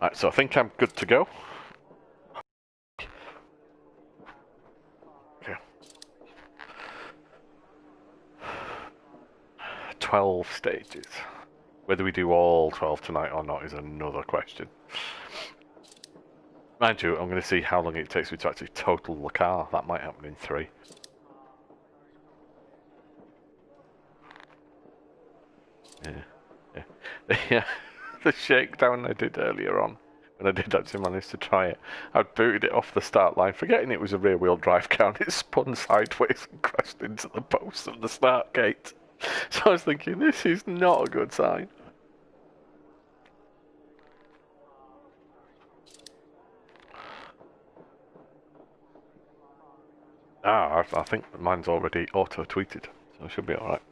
Right, so I think I'm good to go. Okay. 12 stages. Whether we do all 12 tonight or not is another question. Mind you, I'm going to see how long it takes me to actually total the car. That might happen in 3. Yeah. The shakedown I did earlier on, when I did actually manage to try it, I'd booted it off the start line, forgetting it was a rear-wheel drive car, and it spun sideways and crashed into the post of the start gate. So I was thinking, this is not a good sign. I think mine's already auto-tweeted, so it should be alright.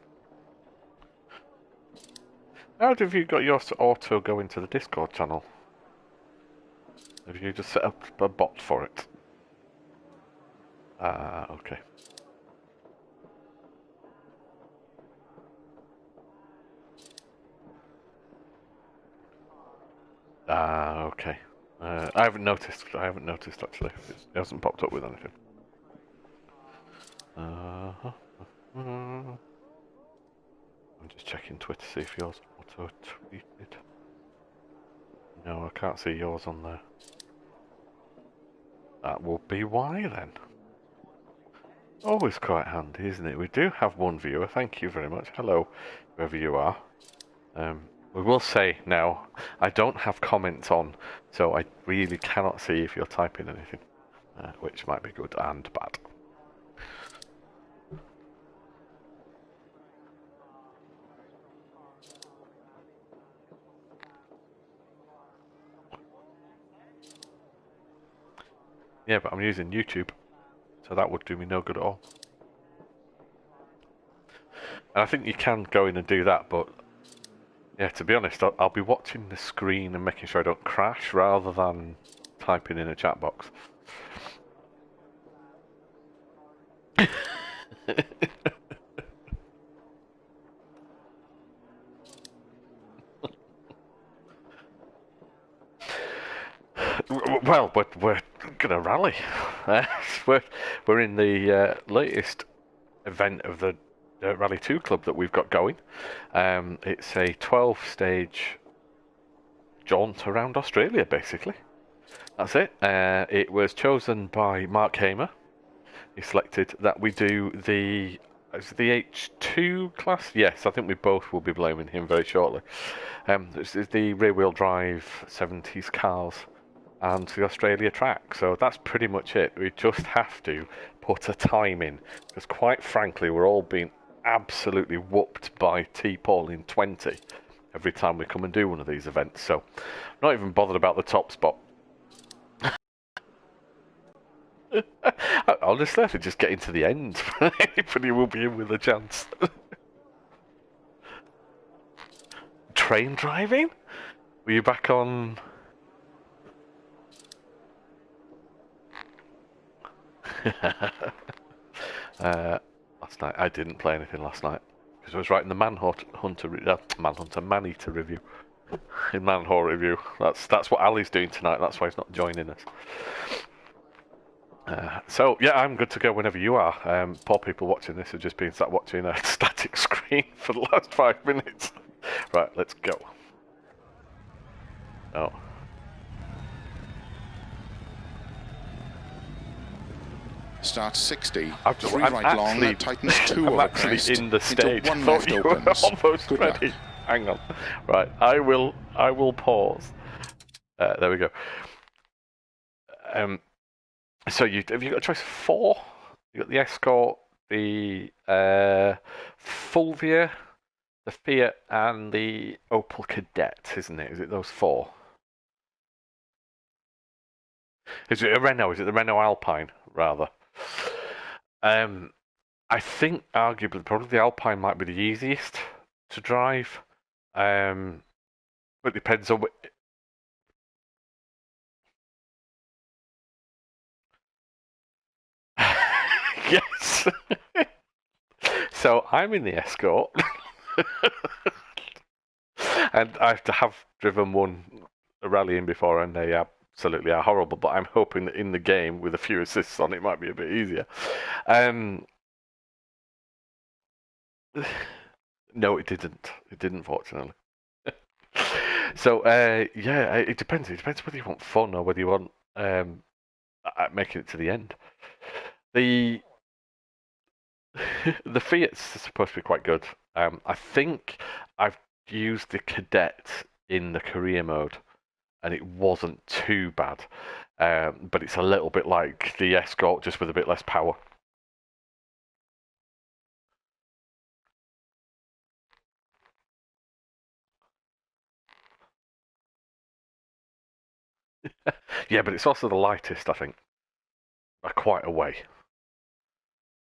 How have you got yours to auto go into the Discord channel? Have you just set up a bot for it? Okay. Okay. I haven't noticed actually. It hasn't popped up with anything. I'm just checking Twitter to see if yours auto-tweeted. No, I can't see yours on there. That will be why then. Always quite handy, isn't it? We do have one viewer. Thank you very much. Hello, whoever you are. We will say now, I don't have comments on, so I really cannot see if you're typing anything, which might be good and bad. Yeah, but I'm using YouTube, so that would do me no good at all. And I think you can go in and do that, but yeah, to be honest, I'll be watching the screen and making sure I don't crash rather than typing in a chat box. Well, we're gonna rally. We're in the latest event of the Rally 2 club that we've got going. It's a 12-stage jaunt around Australia, basically. That's it. It was chosen by Mark Hamer. He selected that we do the H2 class. Yes, I think we both will be blaming him very shortly. This is the rear-wheel drive 70s cars and the Australia track. So that's pretty much it. We just have to put a time in, because quite frankly, we're all being absolutely whooped by T-Paul in 20 every time we come and do one of these events. So I'm not even bothered about the top spot. Honestly, I think just getting to the end, anybody will be in with a chance. Train driving? Were you back on? Last night I didn't play anything last night because I was writing the Man-Eater review in Man-Whore review. That's what Ali's doing tonight. That's why he's not joining us. So yeah, I'm good to go whenever you are. Poor people watching this have just been sat watching a static screen for the last 5 minutes. Right, let's go. Oh. Start 60. I'm right long, tightens 2 I'm over actually crest, in the stage. into 1 I left thought you were opens. almost Good ready. luck. Hang on. Right, I will pause. There we go. So have you got a choice of 4? You got the Escort, the Fulvia, the Fiat, and the Opel Kadett, isn't it? Is it those 4? Is it a Renault? Is it the Renault Alpine, rather? I think, arguably, probably the Alpine might be the easiest to drive. But it depends on... Yes! So, I'm in the Escort. And I have driven one rallying before, and they absolutely are horrible. But I'm hoping that in the game, with a few assists on, it might be a bit easier. No, it didn't. It didn't, fortunately. So yeah, it depends. It depends whether you want fun or whether you want making it to the end. The the Fiat's are supposed to be quite good. I think I've used the Cadet in the career mode, and it wasn't too bad. But it's a little bit like the Escort, just with a bit less power. Yeah, but it's also the lightest, I think, by quite a way.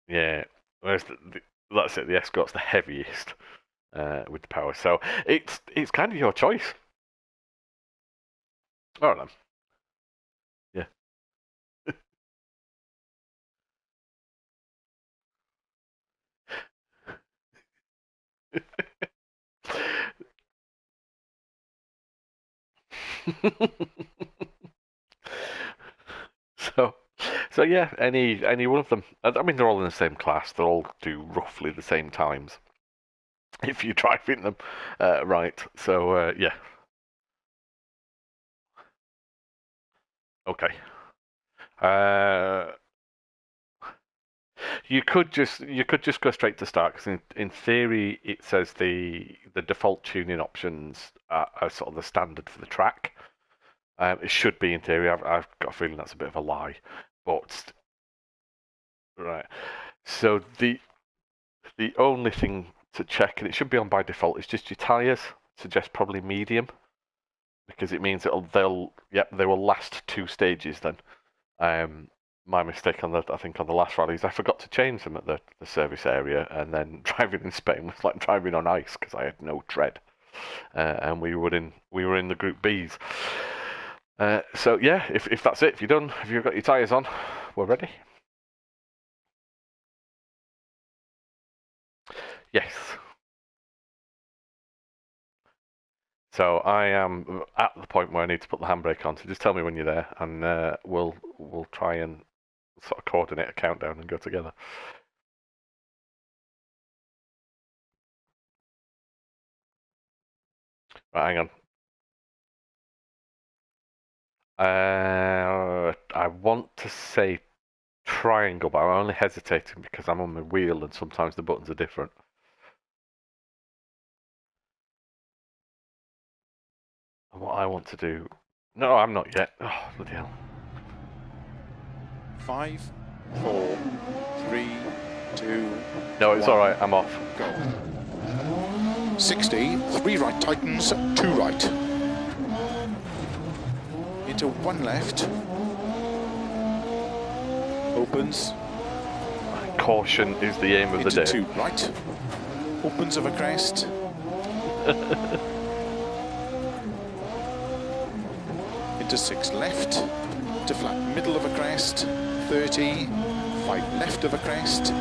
Yeah, whereas that's it. The Escort's the heaviest with the power, so it's kind of your choice. All right then. Yeah. So, so yeah, any one of them. I mean, they're all in the same class. They all do roughly the same times if you're driving them right. So yeah, okay. Uh, you could just go straight to start because in theory it says the default tuning options are sort of the standard for the track. It should be in theory. I've got a feeling that's a bit of a lie, but right. So the only thing to check, and it should be on by default, is just your tyres. Suggest probably medium because it means they will last 2 stages then. My mistake I think on the last rally is I forgot to change them at the service area, and then driving in Spain was like driving on ice because I had no tread, and we were in the Group Bs. So yeah, if that's it, if you're done, if you've got your tyres on, we're ready. Yes. So I am at the point where I need to put the handbrake on. So just tell me when you're there, and we'll try and sort of coordinate a countdown and go together. Right, hang on. I want to say triangle, but I'm only hesitating because I'm on my wheel and sometimes the buttons are different. And what I want to do... No, I'm not yet. Oh, bloody hell. 5, 4, 3, 2. No, it's alright, I'm off. Go. 60, 3 right tightens, 2 right. Into 1 left. Opens. Caution is the aim of the day. 2 right. Opens of a crest. Into 6 left. To flat middle of a crest. 30. 5 left of a crest.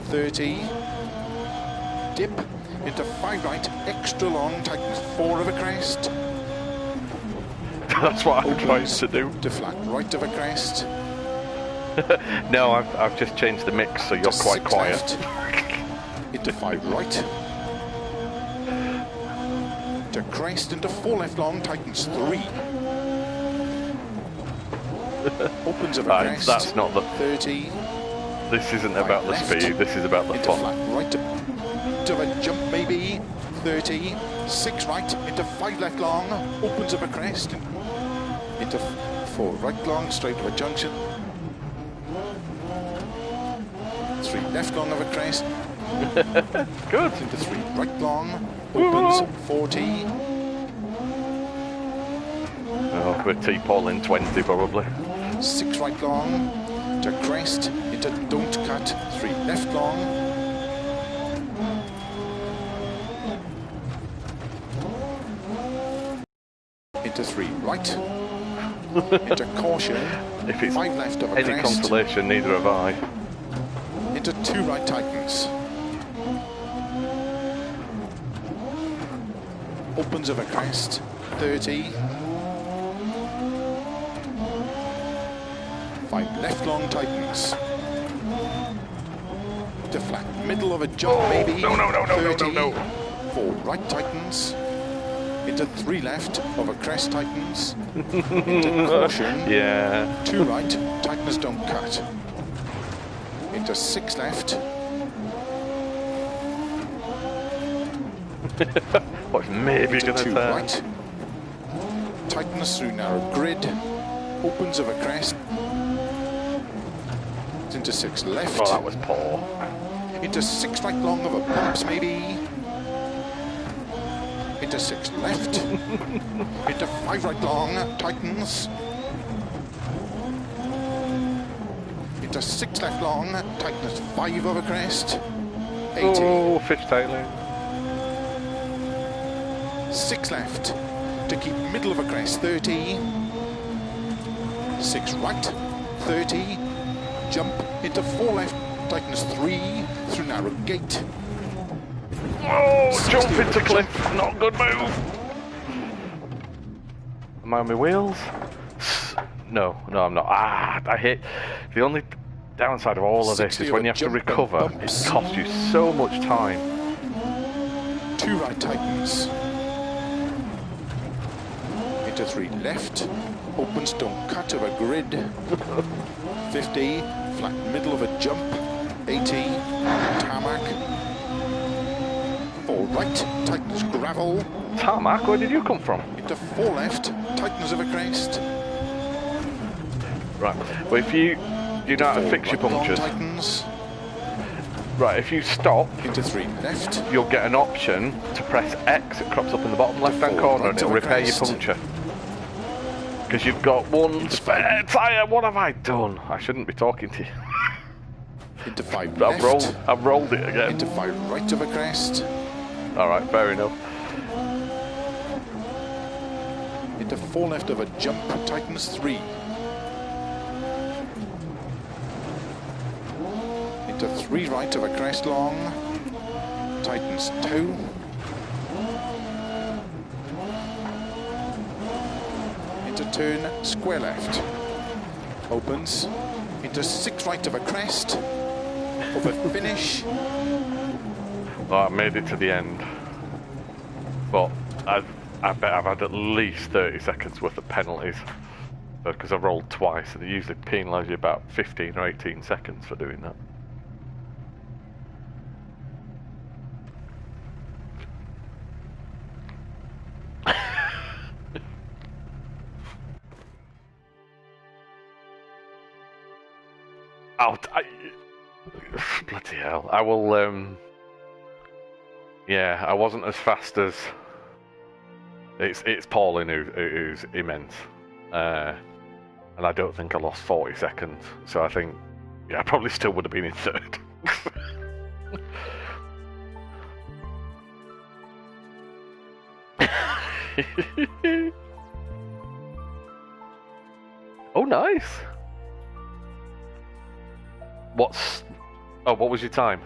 30. Dip. Into 5 right. Extra long. Tightens 4 of a crest. That's what I'm trying to do. To flat right of a crest. No, I've just changed the mix, so you're quite quiet. Into 5 right. To crest into 4 left long, tightens 3. Opens of a crest. That's not the 30. This isn't about the speed. This is about the into fun. Flat right to a jump maybe. 30. 6 right into 5 left long. Opens of a crest. Into 4 right long, straight to a junction. 3 left long of a crest. Good. Into 3 right long. Opens 40. Oh, we're T-Paul 20 probably. 6 right long. To crest. Into don't cut. 3 left long. Into 3 right. Into caution. If it's 5 left of a any crest. consolation, neither have I. Into 2 right tightens. Opens of a crest. 30. 5 left long tightens. Into flat middle of a jump, maybe. No, no, no, no, 30. no, no, 4 right tightens. Into 3 left of a crest tightens. Into caution. Yeah. 2 right, tightens don't cut. Into 6 left. What's maybe Into going to 2 turn? right. Tightens through narrow grid. Opens of a crest. Into 6 left. Oh, that was poor. Into 6 right long of a bumps, maybe. Into 6 left. Into 5 right long, tightens. Into 6 left long, tightens 5 over crest. 80. Oh, fishtailing. 6 left to keep middle of a crest, 30. 6 right, 30. Jump into 4 left, tightens 3 through narrow gate. Oh, jump into cliff. Not a good move. Am I on my wheels? No, no, I'm not. Ah, I hit. The only downside of all of this is when you have to recover, it costs you so much time. 2 right tightens. Into 3 left. Opens, don't cut of a grid. 50. Flat middle of a jump. 80. Tarmac. 4 right. Tightens gravel. Tarmac, where did you come from? Into 4 left. Tightens of a crest. Right, well if you know how to fix your Right long punctures, tightens. right, if you stop, Into 3 left. you'll get an option to press X, it crops up in the bottom left hand corner and it'll repair your puncture. Because you've got one spare tyre, what have I done? I shouldn't be talking to you. Into 5 left. I've rolled it again. Into 5 right of a crest. Alright, fair enough. Into 4 left of a jump. Tightens 3. Into 3 right of a crest long. Tightens 2. Into turn square left. Opens. Into 6 right of a crest. Of a finish. Oh, I made it to the end. But I bet I've had at least 30 seconds worth of penalties. Because I've rolled twice and they usually penalise you about 15 or 18 seconds for doing that. Bloody hell. I will, yeah, I wasn't as fast as... It's Pauline who's immense. And I don't think I lost 40 seconds. So I think, yeah, I probably still would have been in third. Oh, nice. What was your time?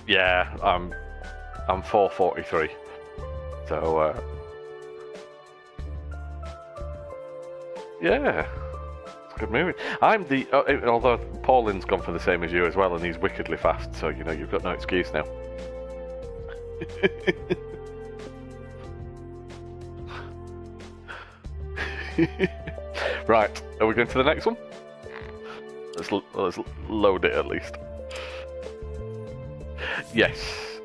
Yeah, I'm 4:43. So yeah, it's good moving. I'm the although Pauline's gone for the same as you as well, and he's wickedly fast. So you know you've got no excuse now. Right, are we going to the next one? Let's load it at least. Yes.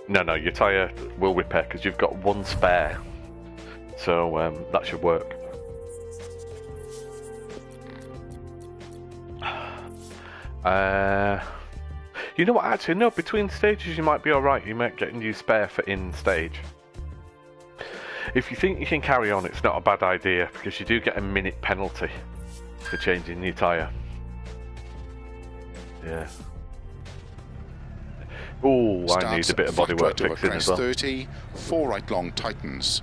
No, your tyre will repair because you've got one spare. So that should work. You know what, actually, no, between stages you might be alright. You might get a new spare for in stage. If you think you can carry on, it's not a bad idea because you do get a minute penalty for changing your tyre. Yeah. Oh, I need a bit of bodywork fixing as well. 30, 4 right long tightens.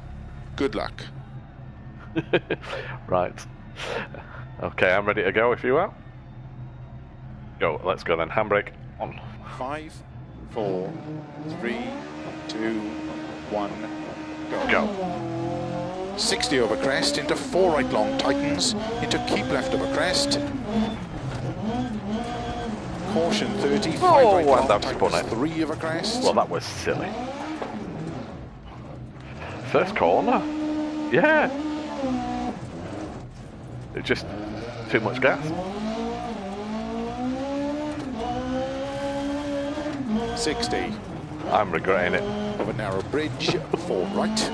Good luck. Right. Okay, I'm ready to go if you are. Go, let's go then. Handbrake on. 5, 4, 3, 2, 1, go. Go. 60 over crest, into 4 right long tightens, into keep left over crest. Caution 30, 5 right and long I've spun tightens, it. 3 over crest. Well, that was silly. First corner. Yeah. It's just too much gas. 60. I'm regretting it. Over narrow bridge, 4 right.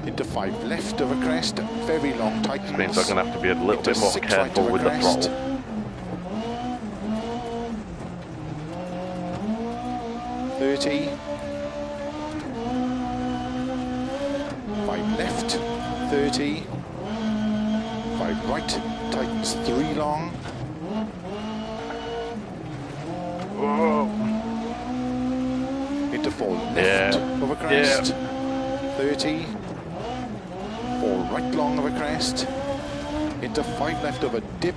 Into 5 left over crest, very long tightens. Which means I'm going to have to be a little into bit more 6 careful right with the crest. throttle. 30. 5 left, 30. 5 right, tightens 3 long. Whoa. Into 4 left over crest. 30. 4 right long over crest. Into 5 left over dip.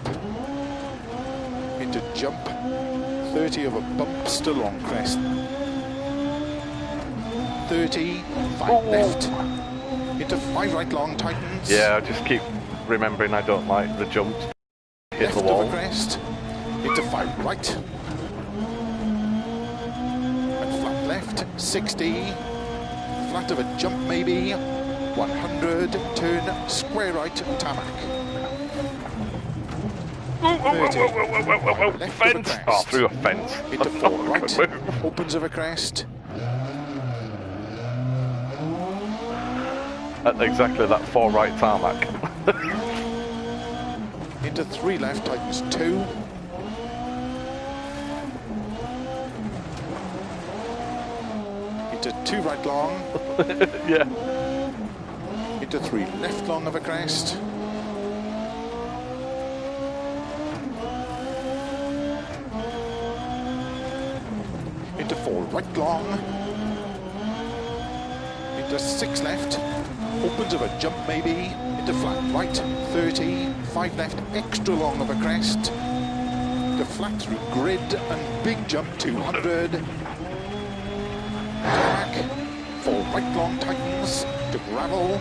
Into jump. 30 over bump, still on crest. 30. 5 left. Into 5 right long tightens. Yeah, I just keep remembering I don't like the jumps. Hit Left the wall. over crest. Into 5 right. And flat left. 60. Flat of a jump maybe. 100. Turn. Square right. Tarmac. 30. Left Fence! of a Oh, crest. through a fence. Into 4 Good right. move. Opens of a crest. At exactly that 4 right tarmac. Into 3 left, tightens 2. Into 2 right long. Yeah. Into 3 left long of a crest. Into 4 right long. Into 6 left. Opens of a jump maybe. Into flat right, 30. 5 left, extra long of a crest. To flat through grid and big jump 200. Back. 4 right long tightens to gravel.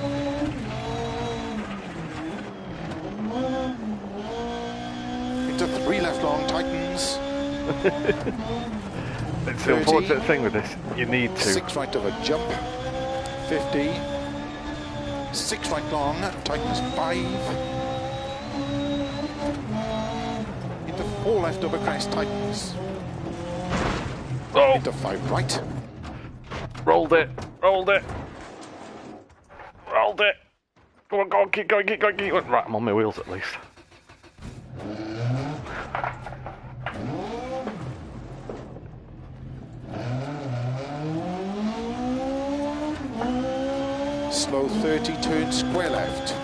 Into 3 left long tightens. It's the unfortunate thing with this. You need to. 6 right of a jump. 50. 6 right long, tightens 5. Into 4 left over crest, tightens. Oh! Into 5 right. Rolled it. Rolled it. Rolled it. Go on, go on, keep going, keep going, keep going. Right, I'm on my wheels at least. Slow 30, turn square left.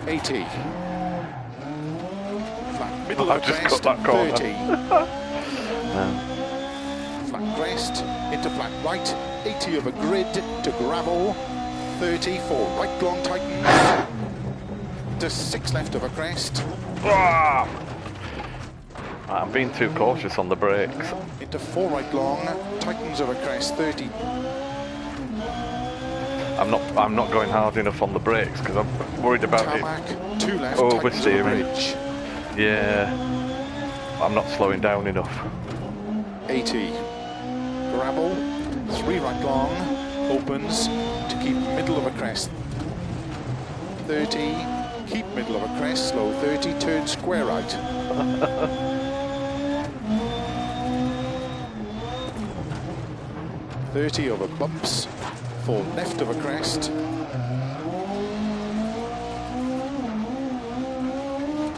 $80. Flat middle I've of just crest, cut that corner. 30. Flat crest, into flat right, 80 over grid to gravel, 30 for right long tightens, to 6 left over crest, Ah! I'm being too cautious on the brakes. into 4 right long, tightens over crest, 30. I'm not going hard enough on the brakes because I'm worried about Tarmac, 2 left, Oversteering. tightens over bridge, it. Yeah. I'm not slowing down enough. 80. Gravel, 3 right long, opens to keep middle of a crest, 30. Keep middle of a crest, slow 30, turn square right. 30 over bumps, 4 left of a crest.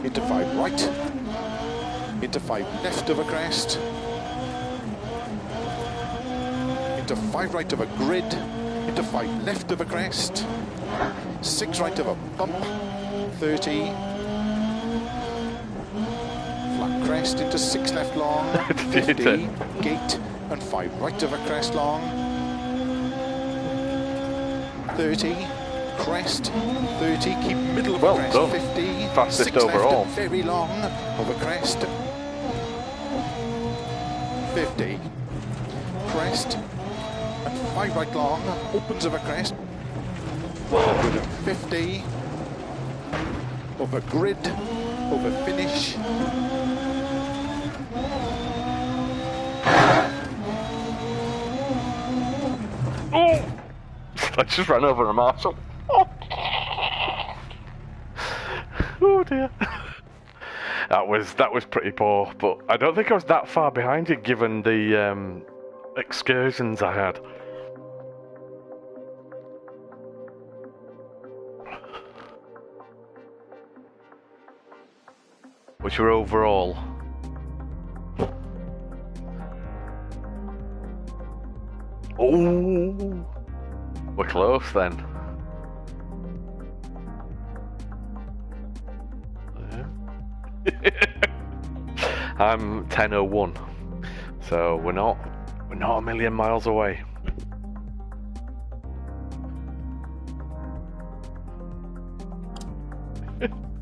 Into 5 right. Into 5 left of a crest. Into 5 right of a grid. Into 5 left of a crest. 6 right of a bump. 30. Flat crest into 6 left long. 50. Gate. And 5 right of a crest long. 30. Crest. 30. Keep middle of a crest. Done. 50. Fastest 6 overall. left, very long of a crest. 50. Crest. And 5 right long. Opens of a crest. 50. Over grid. Over finish. Oh! I just ran over a marshal. Oh, oh dear. That was pretty poor, but I don't think I was that far behind you given the excursions I had. What's your overall? Oh, we're close then. I'm 10:01, so we're not a million miles away.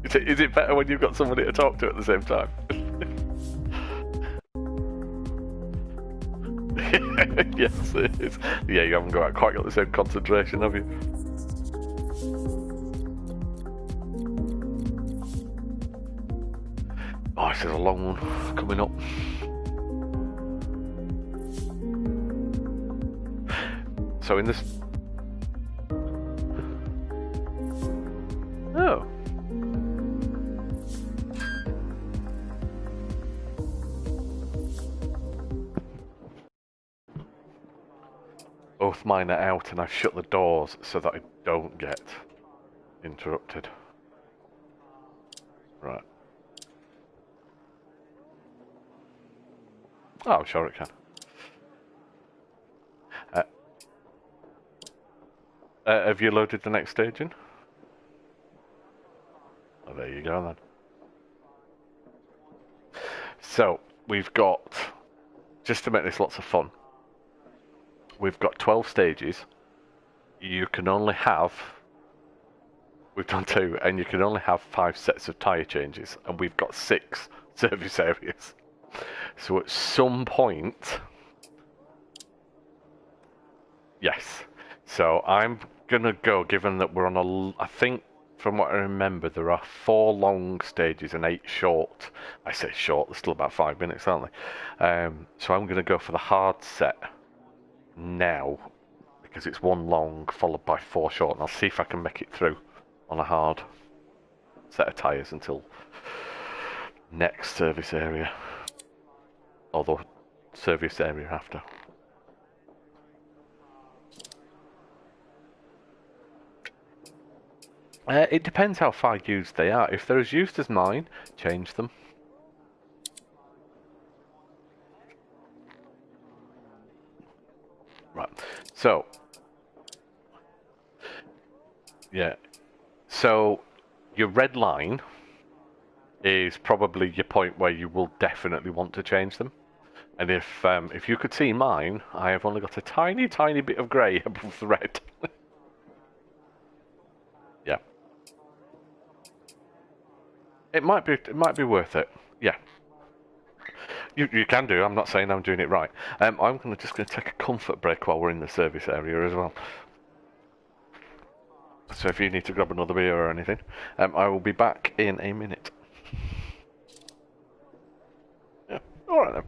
Is it better when you've got somebody to talk to at the same time? Yes, it is. Yeah, you haven't quite got the same concentration, have you? Oh, this is a long one coming up. So in this... Oh. Both mine are out and I've shut the doors so that I don't get interrupted. Right. Oh, I'm sure it can. Have you loaded the next stage in? Oh, there you go then. So, we've got, just to make this lots of fun, we've got 12 stages. You can only have, we've done 2, and you can only have 5 sets of tyre changes, and we've got 6 service areas. So at some point, yes. So I'm gonna go, given that we're on a, I think from what I remember, there are 4 long stages and 8 short. I say short, they're still about 5 minutes, aren't they? So I'm gonna go for the hard set now, because it's 1 long followed by 4 short, and I'll see if I can make it through on a hard set of tyres until next service area, or the service area after. It depends how far used they are. If they're as used as mine, change them. Right. So, yeah. So, your red line is probably your point where you will definitely want to change them. And if you could see mine, I have only got a tiny, tiny bit of grey above the red. Yeah. It might be worth it. Yeah. You can do. I'm not saying I'm doing it right. I'm just going to take a comfort break while we're in the service area as well. So if you need to grab another beer or anything, I will be back in a minute. Yeah. All right then.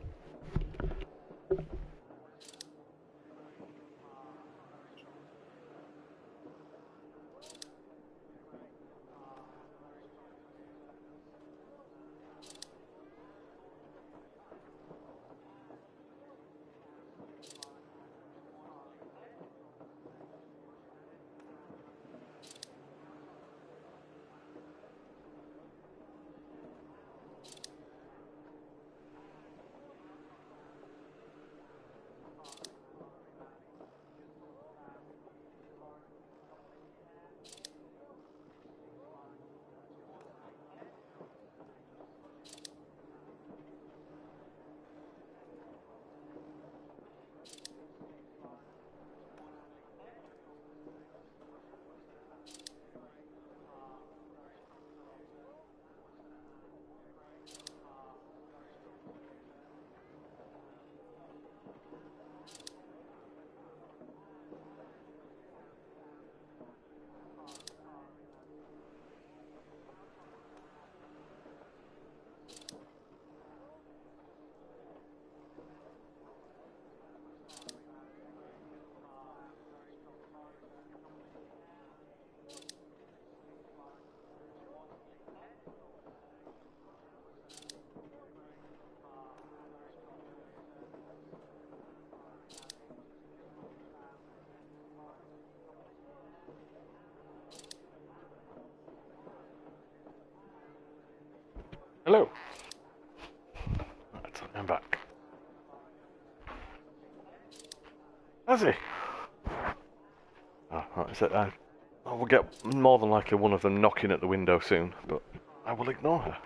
I'm back. Has he? Oh, right, is it? We'll get more than likely one of them knocking at the window soon, but I will ignore her.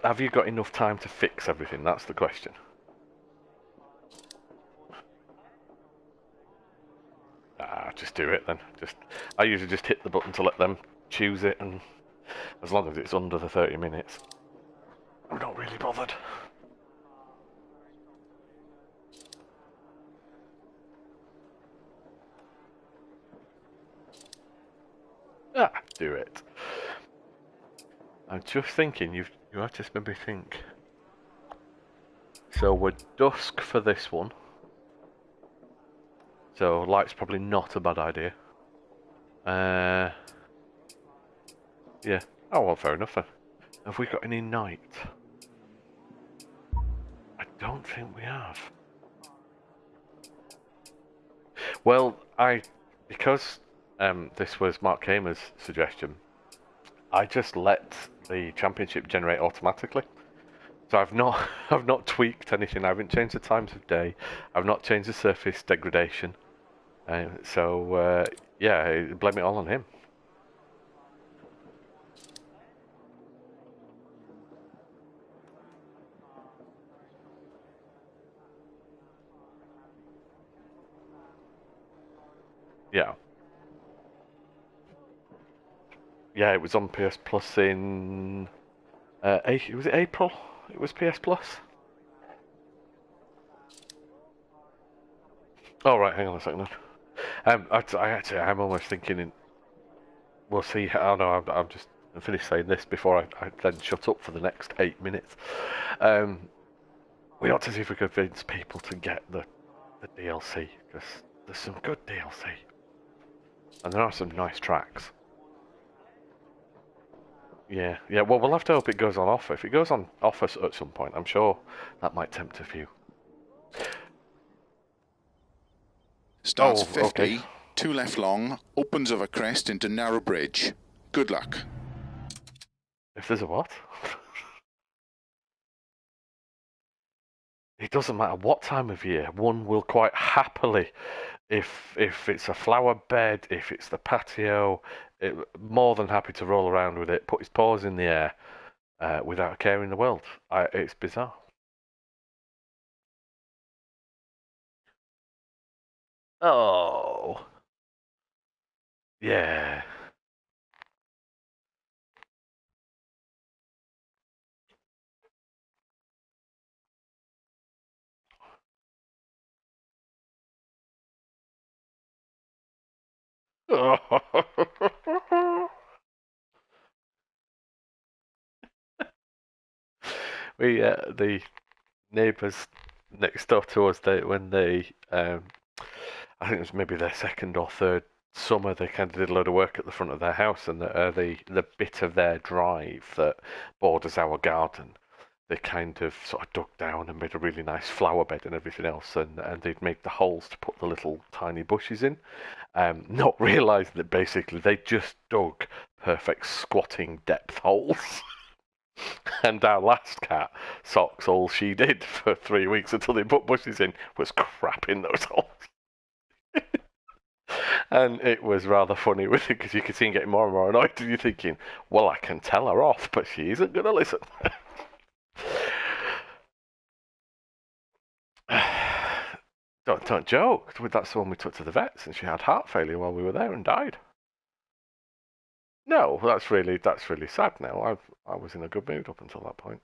Have you got enough time to fix everything? That's the question. Just do it then. I usually just hit the button to let them choose it, and as long as it's under the 30 minutes, I'm not really bothered. Do it. I'm just thinking, you have just made me think. So we're dusk for this one. So light's probably not a bad idea. Yeah. Oh well, fair enough then. Have we got any night? I don't think we have. Well, because this was Mark Kamer's suggestion, I just let the championship generate automatically. So I've not tweaked anything. I haven't changed the times of day. I've not changed the surface degradation. Yeah, blame it all on him. Yeah. Yeah, it was on PS Plus in... was it April? It was PS Plus? Oh, right, hang on a second then. I'm almost thinking... We'll see how... Oh, no, I'm just finished saying this before I then shut up for the next 8 minutes. We ought to see if we could convince people to get the DLC, because there's some good DLC. And there are some nice tracks. Yeah, well, we'll have to hope it goes on offer. If it goes on offer at some point, I'm sure that might tempt a few. Starts 50, okay. 2 left long, opens over crest into narrow bridge. Good luck. If there's a what? It doesn't matter what time of year, one will quite happily, if it's a flower bed, if it's the patio, more than happy to roll around with it, put his paws in the air, without a care in the world. It's bizarre. Oh. Yeah. The neighbours next door to us, when they, I think it was maybe their second or third summer, they kind of did a load of work at the front of their house, and the bit of their drive that borders our garden, they kind of sort of dug down and made a really nice flower bed and everything else, and they'd made the holes to put the little tiny bushes in, not realising that basically they just dug perfect squatting depth holes. And our last cat, Socks, all she did for 3 weeks until they put bushes in was crap in those holes. And it was rather funny with it, because you could see him getting more and more annoyed, and you're thinking, well, I can tell her off, but she isn't going to listen. Don't joke. That's the one we took to the vets, and she had heart failure while we were there and died. No, that's really sad now. I was in a good mood up until that point.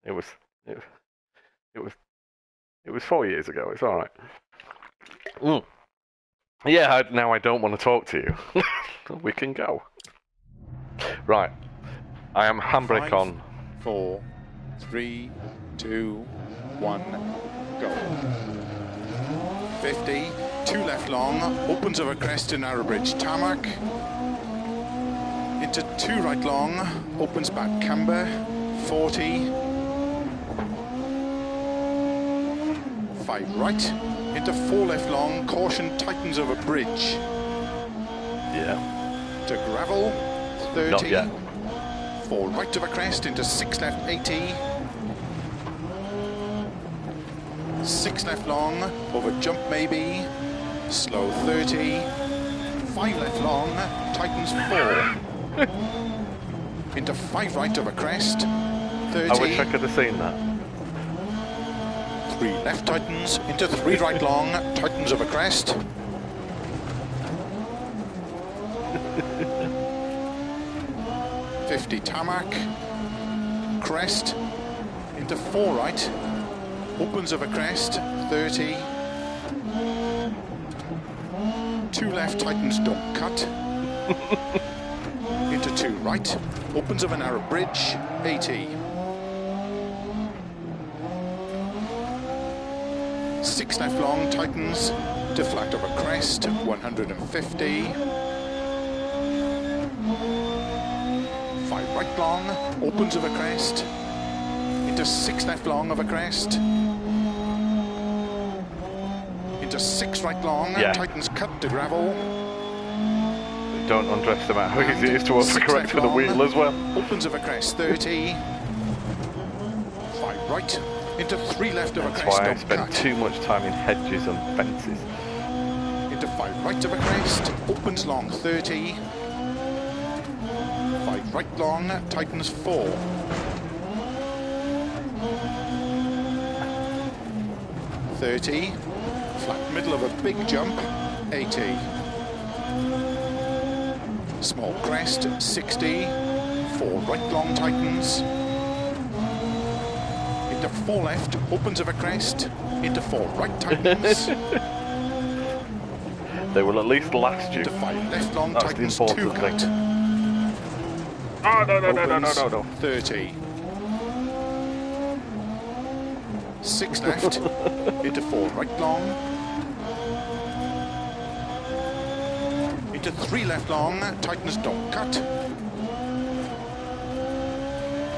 It was 4 years ago. It's all right. Yeah, now I don't want to talk to you. We can go. Right. I am handbrake 5, on. 4, 3, 2, 1, go. 50, 2 left long, opens over crest to narrow bridge tarmac. Into 2 right long, opens back camber. 40. 5 right, into 4 left long, caution tightens over bridge. Yeah. To gravel, 30. Not yet. 4 right of a crest into 6 left, 80. 6 left long, over jump maybe. Slow 30. 5 left long, tightens 4. Into 5 right of a crest, 30. I wish I could have seen that. 3 left tightens, into 3 right long, tightens of a crest. .50 tarmac, crest, into 4 right, opens of a crest, 30. 2 left tightens, don't cut. Into 2 right, opens of a narrow bridge, 80. 6 left long, tightens, to flat of a crest, 150. 5 right long, opens of a crest, into 6 left long of a crest, into 6 right long, tightens cut to gravel. Don't underestimate how easy it is to overcorrect with the wheel as well. Opens of a crest, 30. 5 right, into 3 left of a crest, That's why I don't spend cut. too much time in hedges and fences. Into 5 right of a crest, opens long, 30. 5 right long, tightens 4. 30. Flat middle of a big jump, 80. Small crest, 60. 4 right long, tightens. Into 4 left, opens of a crest. Into 4 right, tightens. They will at least last you. Into 5 left long, That's the tightens 2 important cut. thing. Oh, no. 30. 6 left, into 4 right long. Into 3 left long, tightens, don't cut.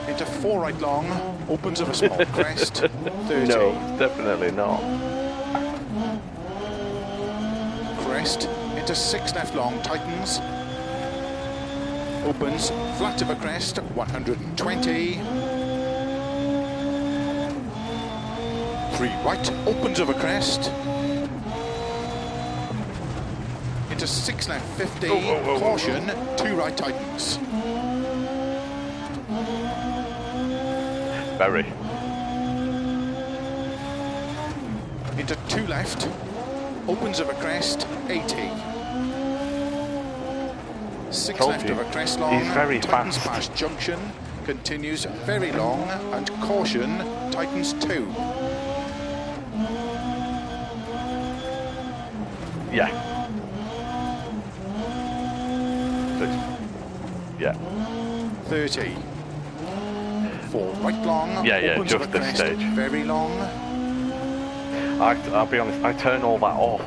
Into 4 right long, opens of a small crest, 30. No, definitely not. Crest, into 6 left long, tightens. Opens, flat of a crest, 120. 3 right, opens of a crest. Into 6 left, 50. Caution, 2 right, tightens. Very. Into 2 left, opens of a crest, 80. 6 Told left you. of a crest long, He's very tightens fast. past junction, continues very long, and caution, tightens 2. Yeah. Yeah. 30. 4 right long, Yeah, opens just of a this crest, stage. very long. I'll be honest, I turn all that off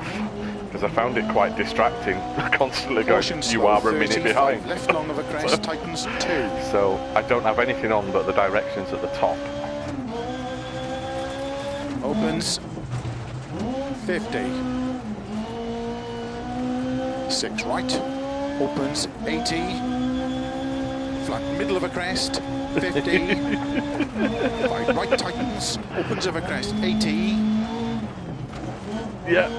because I found it quite distracting. Constantly going, Caution you slow, are a 30, minute 5 behind. left long of a crest, tightens 2. So I don't have anything on but the directions at the top. Opens 50. 6 right, opens 80. Flat middle of a crest, 50. 5 right, tightens, opens of a crest, 80. Yeah.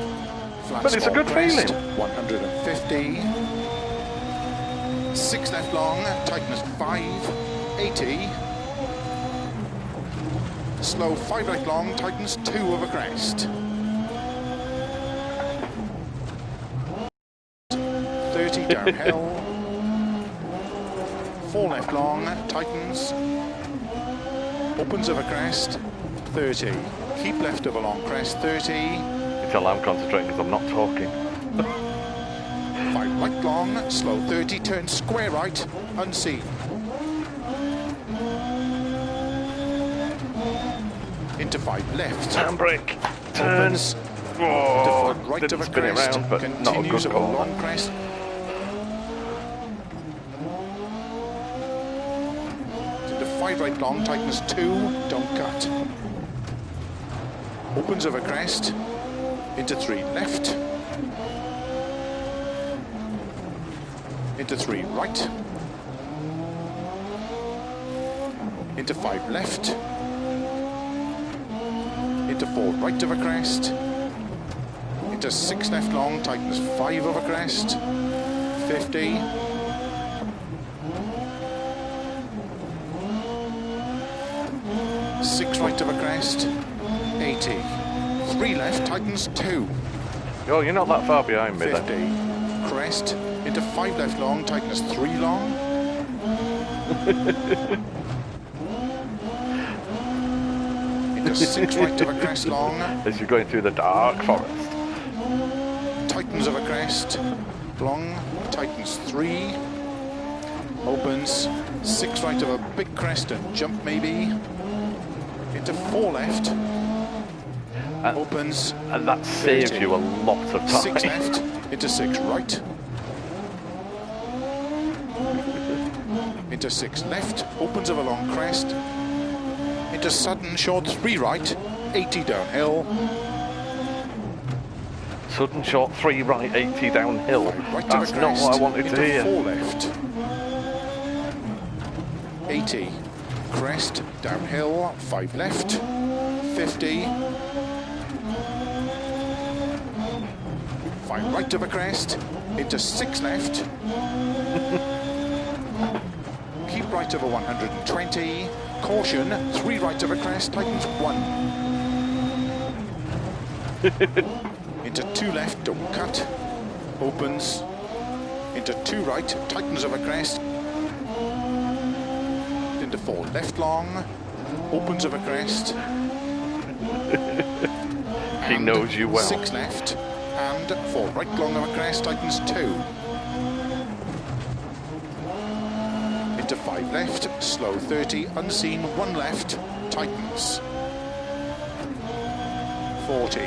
Flat But it's a small good crest, feeling. 150. 6 left long, tightens 5, 80. Slow 5 right long, tightens 2 of a crest. 30 downhill. 4 left long, tightens. Opens of a crest, 30. Keep left of a long crest, 30. Until I'm concentrating because I'm not talking. 5 right long, slow 30, turn square right, unseen. Into 5 left. Handbrake. Turns. Oh, Flat right didn't of a spin it crest, round, but not a continues good of a call. long crest. Into 5 right long, tightens 2, don't cut. Opens of a crest, into 3 left. into 3 right, into 5 left, into 4 right of a crest, into 6 left long, tightens 5 over crest, 50, six right of a crest, 80, 3 left, tightens 2, Oh, you're not that far behind me 50, then. crest, into 5 left long, tightens 3 long, into 6 right of a crest long, As you're going through the dark forest. tightens of a crest, long, tightens 3, opens, 6 right of a big crest and jump maybe, into 4 left, opens, And that saves 30. you a lot of time. 6 left, into 6 right, into 6 left, opens of a long crest, into sudden short 3 right, 80 downhill, Sudden short 3 right, 80 downhill. 5 right of a That's not crest, what I wanted into to hear. 4 left, 80, crest, downhill, 5 left, 50, 5 right of a crest, into 6 left, keep right over 120, caution, 3 right of a crest, tightens 1, into 2 left, don't cut, opens, into 2 right, tightens of a crest, into 4 left long, opens of a crest, He knows you well. 6 left, and 4 right long of a crest, tightens 2. Into 5 left, slow 30, unseen, 1 left, tightens. 40.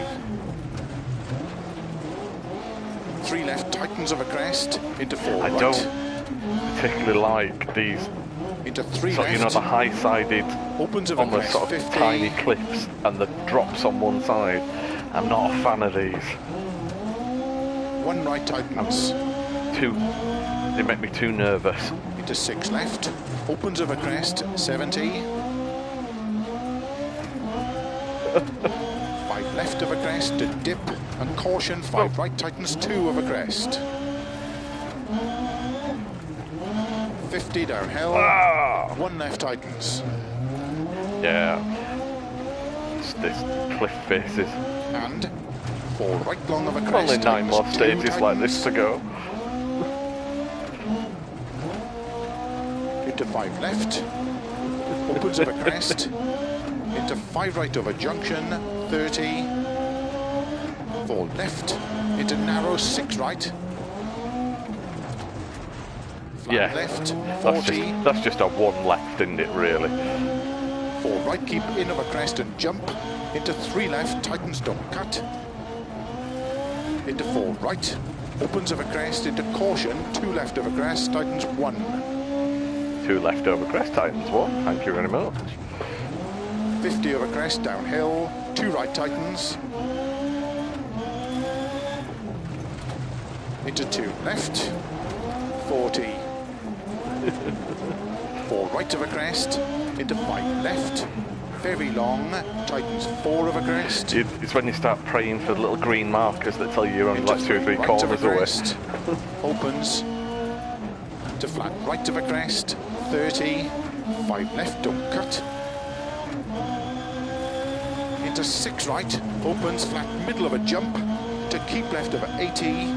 3 left, tightens of a crest, into 4 I right. don't particularly like these, Into 3 sort of, left, you know, the high-sided, opens of a almost crest, sort of 50. tiny cliffs and the drops on one side. I'm not a fan of these. 1 right, tightens. They make me too nervous. Into 6 left, opens of a crest, 70. 5 left of a crest, to dip, and caution, 5 right, tightens 2 of a crest. 50 downhill, 1 left, tightens. Yeah. It's this cliff faces. And 4 right long of a crest, Only 9 more tightens, 2 stages like this to go. Into 5 left, opens of a crest, into 5 right of a junction, 30, 4 left, into narrow 6 right, flat Yeah. left, 40, That's just a 1 left, isn't it, really? 4 right, keep in of a crest and jump, into 3 left, tightens, don't cut, into 4 right, opens of a crest, into caution, 2 left of a crest, tightens 1. 2 left over crest, tightens 1. Thank you very much. 50 over crest, downhill, 2 right, tightens, into 2 left, 40, 4 right of a crest, into 5 left, very long, tightens 4 of a crest, It's when you start praying for the little green markers that tell you you're only into like 2 or 3 right of a corners away. crest, opens, to flat right of a crest, 30, 5 left, don't cut, into 6 right, opens, flat middle of a jump, to keep left of 80,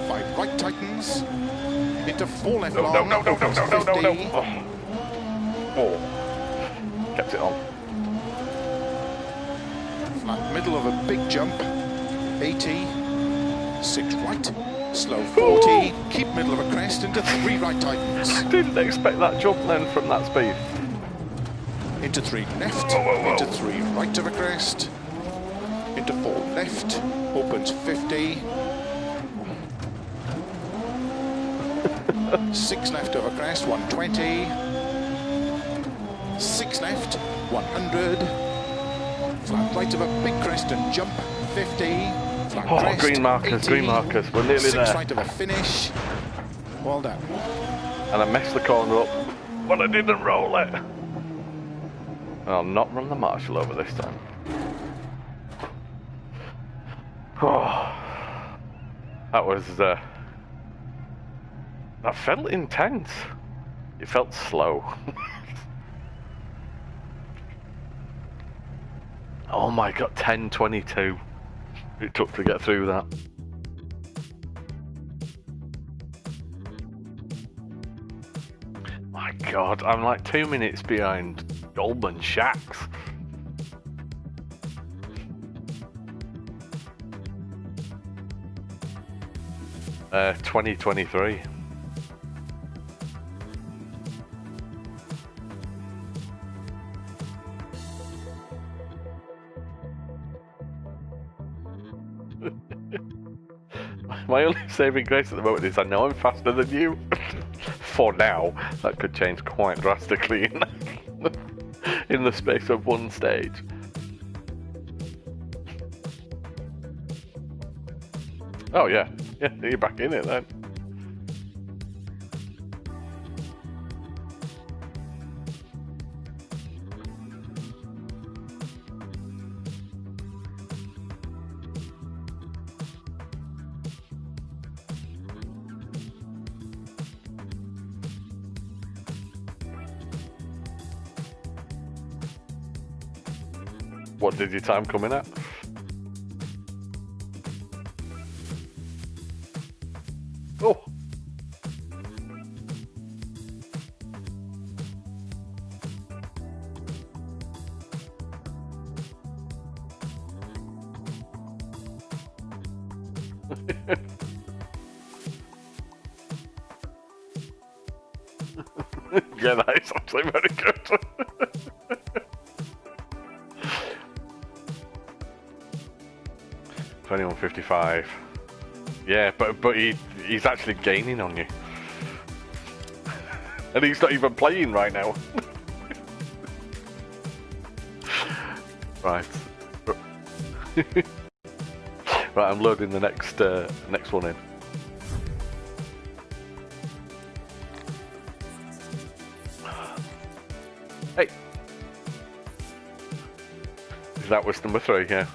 5 right, tightens, into 4 left long, opens 50, Oh. Kept it on. flat middle of a big jump, 80, 6 right, slow 40, keep middle of a crest, into 3 right, tightens, Didn't expect that jump then from that speed. into 3 left, into 3 right of a crest, into 4 left, opens 50, 6 left of a crest, 120, 6 left, 100, flat right of a big crest and jump, 50, flat Oh, crest, green markers, 80, green markers. We're nearly 6 there. right of a finish, Well done. And I messed the corner up, but I didn't roll it. I'll not run the marshal over this time. Oh, that was, that felt intense. It felt slow. Oh my god, 10:22 it took to get through that. My god, I'm like 2 minutes behind Goldman Sachs. Uh, 2023. My only saving grace at the moment is I know I'm faster than you. For now, that could change quite drastically in the space of one stage. Oh yeah, yeah, you're back in it then. What did your time come in at? Oh! Yeah, that is actually very good. $21.55. Yeah, but he's actually gaining on you, and he's not even playing right now. Right. Right, I'm loading the next one in. Hey, that was number 3. Yeah,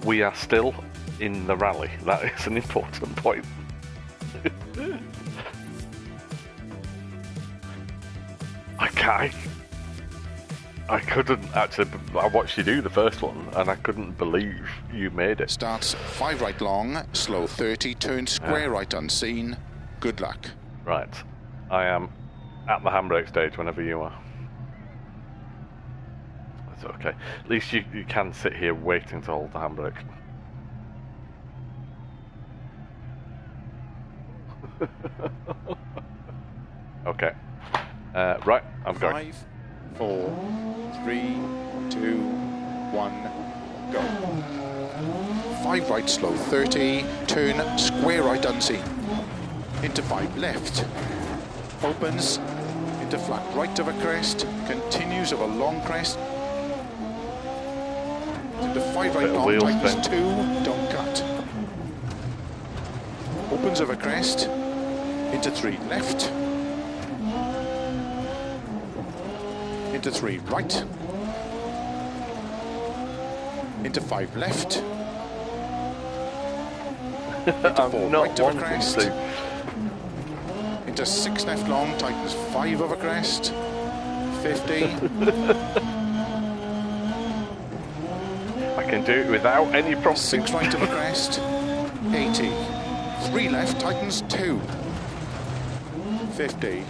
we are still in the rally. That is an important point. I couldn't actually. I watched you do the first one, and I couldn't believe you made it. Starts 5 right long, slow 30, turn square right unseen. Good luck. Right, I am at the handbrake stage whenever you are. That's okay. At least you can sit here waiting to hold the handbrake. Okay. Right, I'm going. 5, 4, 3, 2, 1, go. 5 right, slow 30, turn square right unseen. Into 5 left. Opens into flat right of a crest, continues of a long crest. Into 5 right long, tightens 2, don't cut. Opens of a crest, into 3 left. Into 3 right, into 5 left, into 4 right of a crest, into 6 left long, tightens 5 of a crest, 50. I can do it without any prompting. 6 right of a crest, 80. 3 left, tightens 2, 50.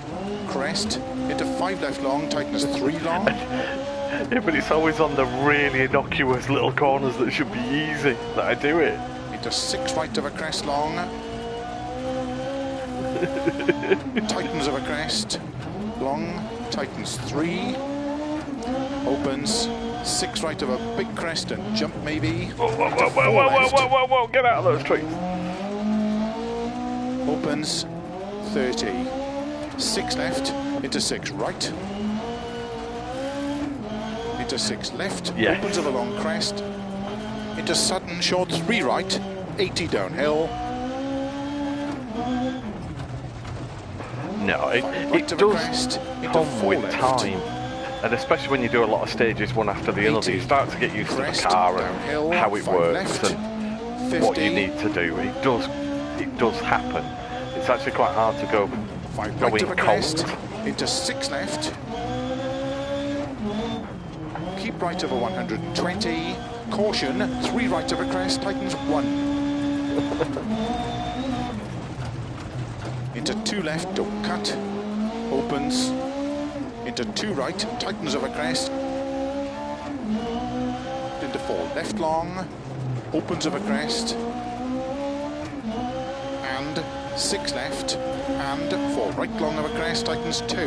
Crest, into 5 left long, tightens 3 long. Yeah, but it's always on the really innocuous little corners that should be easy that I do it. Into 6 right of a crest long. Tightens of a crest, long, tightens 3. Opens, 6 right of a big crest and jump maybe. Whoa, get out of those trees. Opens, 30. 6 left, into 6 right, into 6 left, yeah. Opens of a long crest, into sudden short 3 right, 80 downhill, No, it Right of a does crest, into come 4 with left. time. And especially when you do a lot of stages one after the other, you 80, start to get used to the crest, car downhill, and how it 5 works left, and 50, what you need to do. It does happen. It's actually quite hard to go 5 right going of a cold. crest, into 6 left. Keep right over 120. Caution, 3 right of a crest, tightens 1. Into 2 left, don't cut. Opens. Into 2 right, tightens of a crest. Into 4 left long. Opens of a crest. And 6 left. And 4 right long of a crest, tightens 2.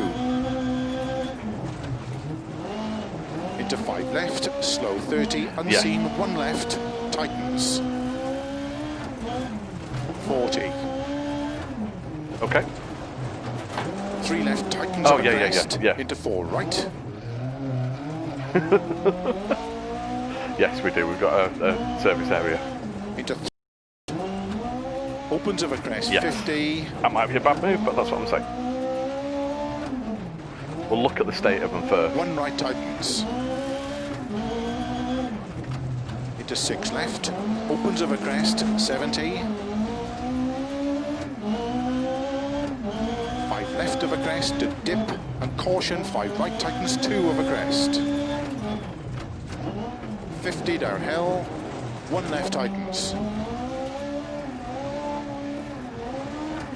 Into 5 left, slow 30, unseen, 1 left, tightens. 40. Okay. 3 left, tightens Oh, of a yeah, crest. yeah. Into 4 right. Yes, we do. We've got a service area. Into opens of a crest, Yes. 50. That might be a bad move, but that's what I'm saying. We'll look at the state of them first. 1 right, tightens. Into 6 left. Opens of a crest, 70. 5 left of a crest to dip. And caution, 5 right, tightens 2 of a crest. 50 downhill. 1 left, tightens.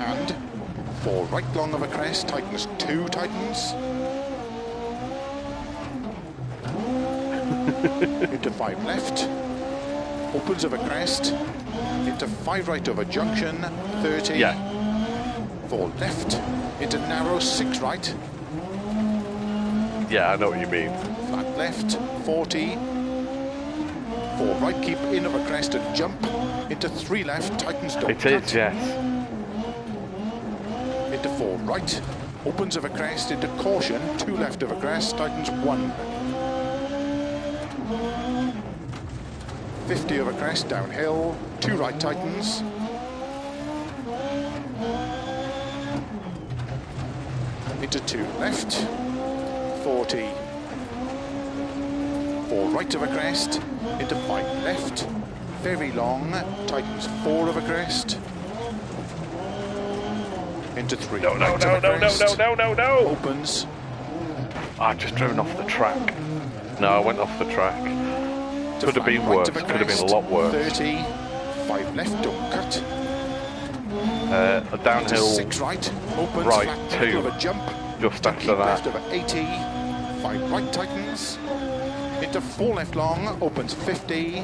And 4 right long of a crest, tightens 2, tightens. Into 5 left. Opens of a crest. Into 5 right of a junction, 30. Yeah. 4 left. Into narrow, 6 right. Yeah, I know what you mean. Flat left, 40. 4 right, keep in of a crest and jump. Into 3 left, tightens, don't It cut. is, yes. Into 4 right. Opens of a crest, into caution. 2 left of a crest, tightens 1. 50 of a crest, downhill. 2 right, tightens. Into 2 left. 40. 4 right of a crest. Into 5 left. Very long. Tightens 4 of a crest. Into 3 No, no, right no, of a no, no, crest. no, no, no, no. Opens. I've just driven off the track. No, I went off the track. To Could have 5 been right worse. of a Could have been a crest, lot worse. 30. 5 left, don't cut. A Into downhill 6 right. Opens. right, Flat 2. of a jump. just To after keep that. left of 80. 5 right, tightens. Into 4 left long. Opens 50.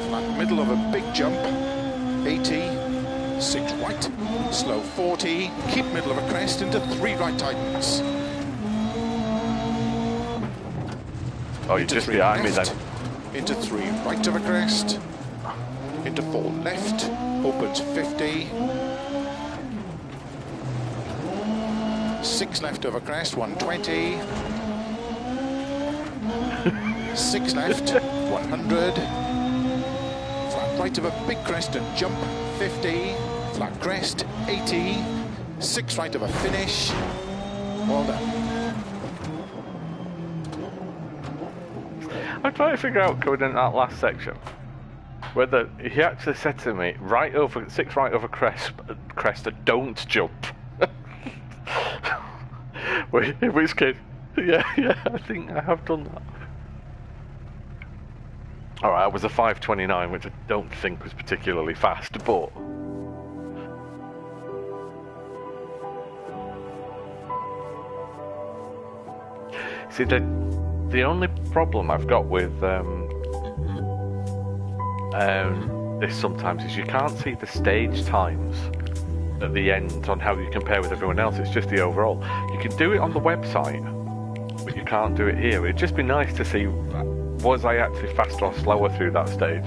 Flat middle of a big jump. 80. 6 right. Slow 40. Keep middle of a crest. Into 3 right, tightens. Oh, you're Into just 3 behind me left. then. Into 3 right of a crest. Into 4 left. Opens 50. 6 left of a crest, 120. 6 left, 100. Flat right of a big crest and jump, 50. Flat crest, 80. 6 right of a finish. Well done. I'm trying to figure out going in that last section whether he actually said to me, right over 6 right over crest, don't jump. In which case, yeah, I think I have done that. Alright, I was a 5:29, which I don't think was particularly fast, but... See, the only problem I've got with this sometimes is you can't see the stage times at the end on how you compare with everyone else. It's just the overall. You can do it on the website, but you can't do it here. It'd just be nice to see, was I actually faster or slower through that stage?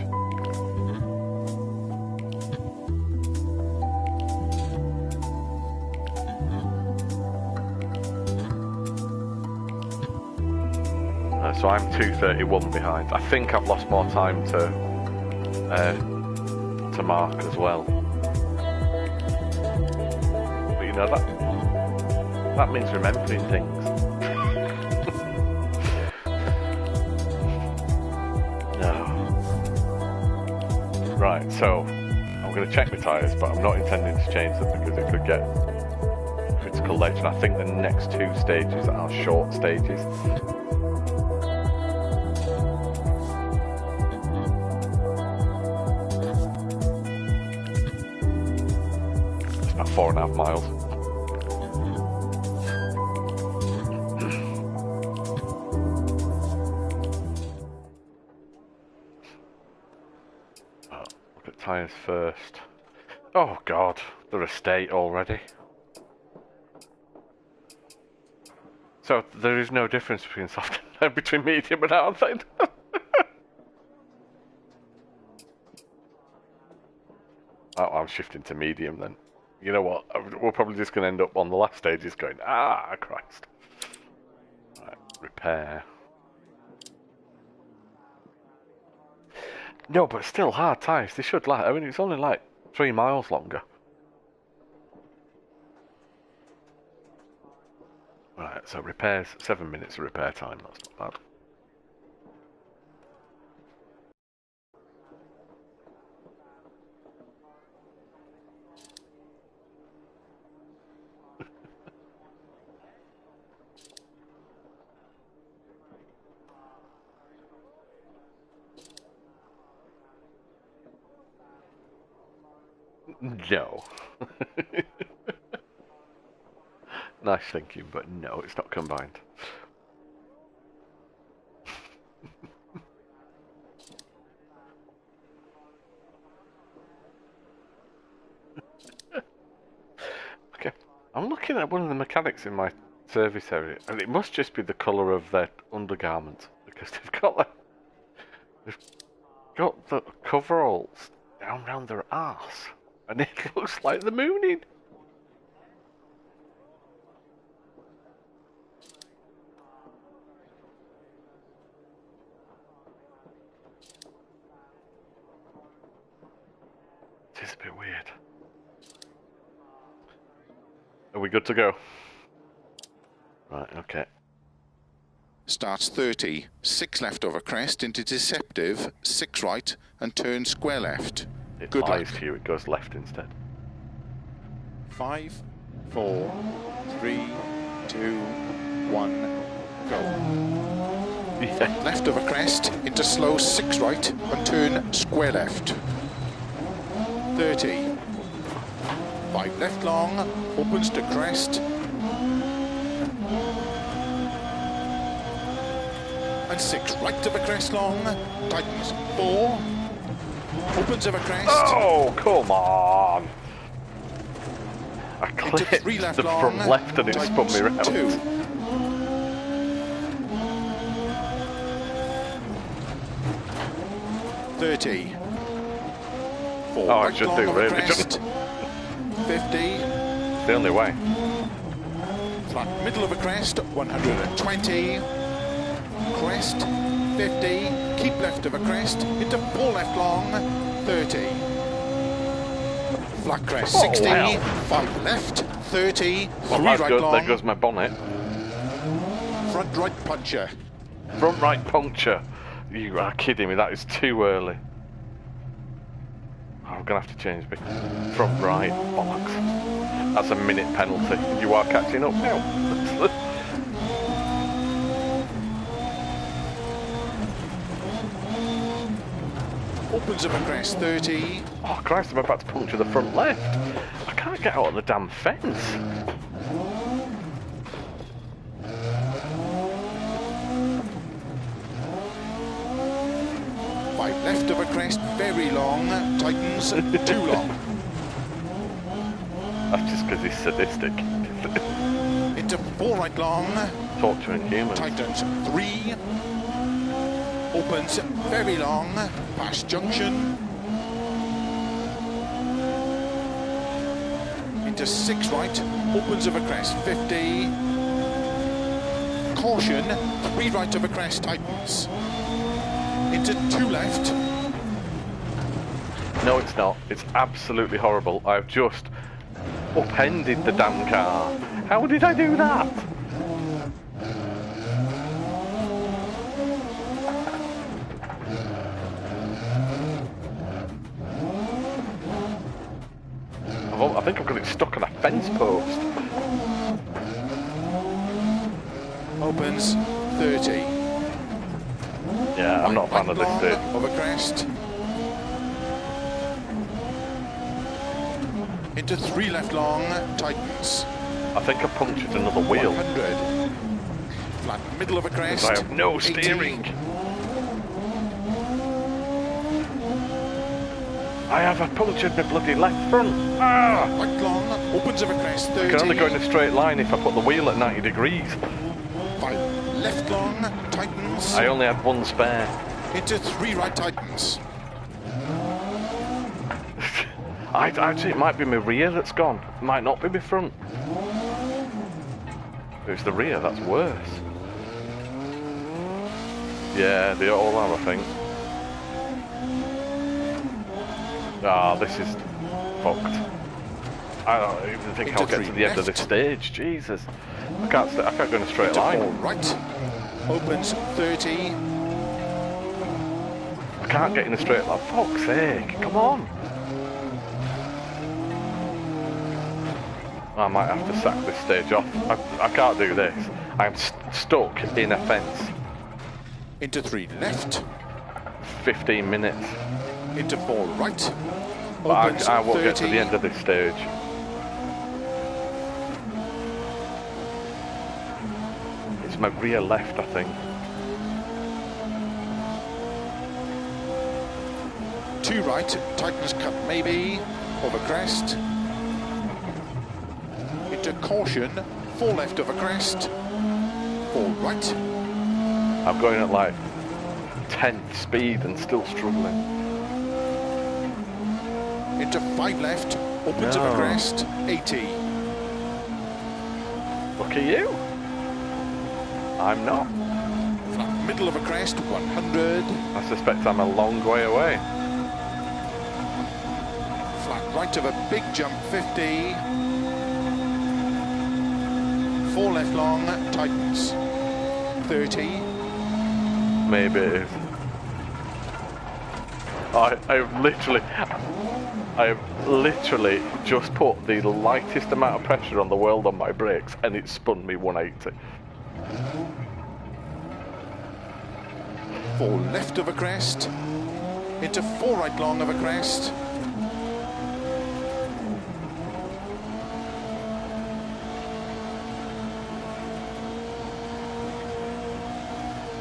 So I'm 2:31 behind. I think I've lost more time to to mark as well. But you know, that means remembering things. No. Right, so I'm going to check my tyres, but I'm not intending to change them because it could get critical later. And I think the next two stages are short stages. It's about 4.5 miles. Look at tyres first. Oh God, they're a state already. So there is no difference between soft and between medium and hard then. Oh, I'm shifting to medium then. You know what? We're probably just going to end up on the last stages going, ah, Christ. Right, repair. No, but still hard tyres. They should last. I mean, it's only like 3 miles longer. Right, so repairs, 7 minutes of repair time. That's not bad. No. Nice thinking, but no, it's not combined. Okay, I'm looking at one of the mechanics in my service area, and it must just be the colour of their undergarment, because they've got the coveralls down round their arse, and it looks like the mooning. It is a bit weird. Are we good to go? Right, okay. Starts 30, 6 left over crest into deceptive, 6 right and turn square left. It Good lies luck. to you, it goes left instead. 5, 4, 3, 2, 1, go. Yeah. Left over crest into slow 6 right and turn square left. 30. 5 left long, opens to crest. And 6 right of a crest long, tightens 4. Opens of a crest. Oh, come on! I Into clipped 3 left the long, front left and it spun me round. 2. 30. 4 Oh, I right should long do of a really, crest. shouldn't 50. It's the only way. Flat middle of a crest, 120. Crest, 50. Keep left of a crest, into 4 left long, 30. Flat crest, 60. wow. 5 left, 30. 3 Well, right that's good. long. There goes my bonnet. Front right puncher. Front right puncture. You are kidding me, that is too early. I'm going to have to change me. Front right, bollocks. That's a minute penalty. You are catching up now. Opens of a crest, 30. Oh Christ, I'm about to puncture the front left. I can't get out of the damn fence. Left of a crest, very long, tightens, too long. That's just because he's sadistic. Into 4 right long. Torturing humans. Tightens, 3. Opens, very long, past junction. Into 6 right, opens of a crest, 50. Caution, 3 right of a crest, tightens. Into 2 left. No, it's not. It's absolutely horrible. I've just upended the damn car. How did I do that? I think I've got it stuck on a fence post. Opens 30. Yeah, I'm not a fan of this stage. Over crest. Into 3 left long, tightens. I think I punctured another wheel. 100. Flat middle of a crest. I have no 80. steering. I have punctured my bloody left front. Ah! Right long, opens of a crest, 30. I can only go in a straight line if I put the wheel at 90 degrees. 5 left long, tightens. I only had one spare. Into 3 right, tightens. Actually, it might be my rear that's gone. It might not be my front. If it's the rear, that's worse. Yeah, they all are, I think. Ah, this is fucked. I don't even think I'll get to the end of this stage. Jesus, I can't go in a straight line. All right, opens 30. I can't get in a straight line. Fuck's sake! Come on. I might have to sack this stage off. I can't do this. I'm stuck in a fence. Into 3 left. 15 minutes. Into 4 right. But I won't get to the end of this stage. It's my rear left, I think. 2 right, tightens cut maybe. Over crest. Into caution. 4 left over crest. 4 right. I'm going at like 10th speed and still struggling. Into 5 left, opens of a crest, 80. Look at you. I'm not. Flat middle of a crest, 100. I suspect I'm a long way away. Flat right of a big jump, 50. 4 left long, tightens, 30. Maybe it is. I have literally just put the lightest amount of pressure on the world on my brakes and it spun me 180. 4 left of a crest. Into 4 right long of a crest.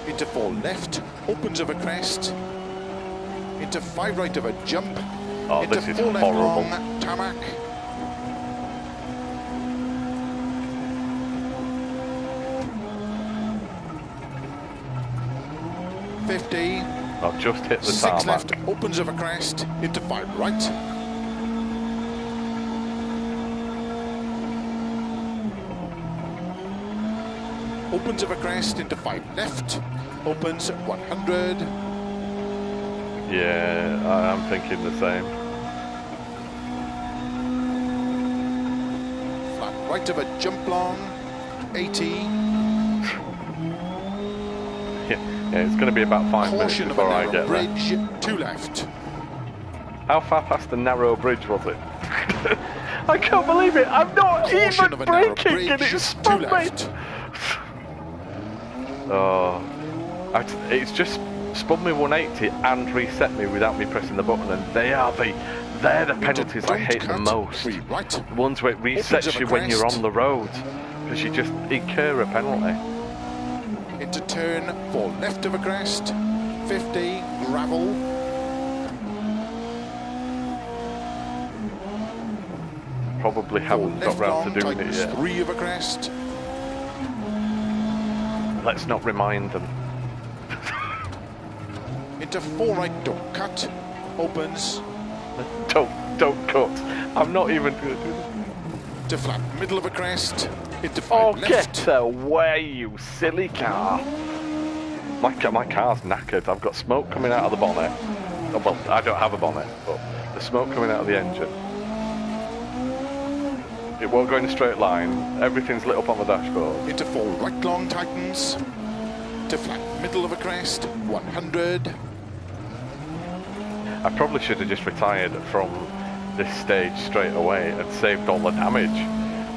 Into 4 left, opens of a crest. Into 5 right of a jump. Oh, into this is 4 left horrible. long, tarmac. I've just hit the 6 tarmac. left, opens of a crest. Into 5 right. Opens of a crest into 5 left. Opens 100. Yeah, I'm thinking the same. Flat right of a jump long, 80. Yeah, it's going to be about 5 minutes Caution of a before I narrow get bridge, there. 2 left. How far past the narrow bridge was it? I can't believe it. I'm not Caution even of a narrow braking and bridge, it's 2 spun me. left. Oh, it's just spun me 180 and reset me without me pressing the button, and they're the penalties I hate the most. 3 right. The ones where it resets you when you're on the road, because you just incur a penalty. Into turn 4 left of a crest, 50, gravel. Probably haven't got round to doing it yet. 3 of a crest. Let's not remind them. Into 4 right, don't cut. Opens. Don't cut. I'm not even going to do this. To flat middle of a crest. Into 5 Oh, left. get away, you silly car. My car's knackered. I've got smoke coming out of the bonnet. Oh, well, I don't have a bonnet, but the smoke coming out of the engine. It won't go in a straight line. Everything's lit up on the dashboard. Into 4 right long tightens. To flat middle of a crest, 100. I probably should have just retired from this stage straight away and saved all the damage.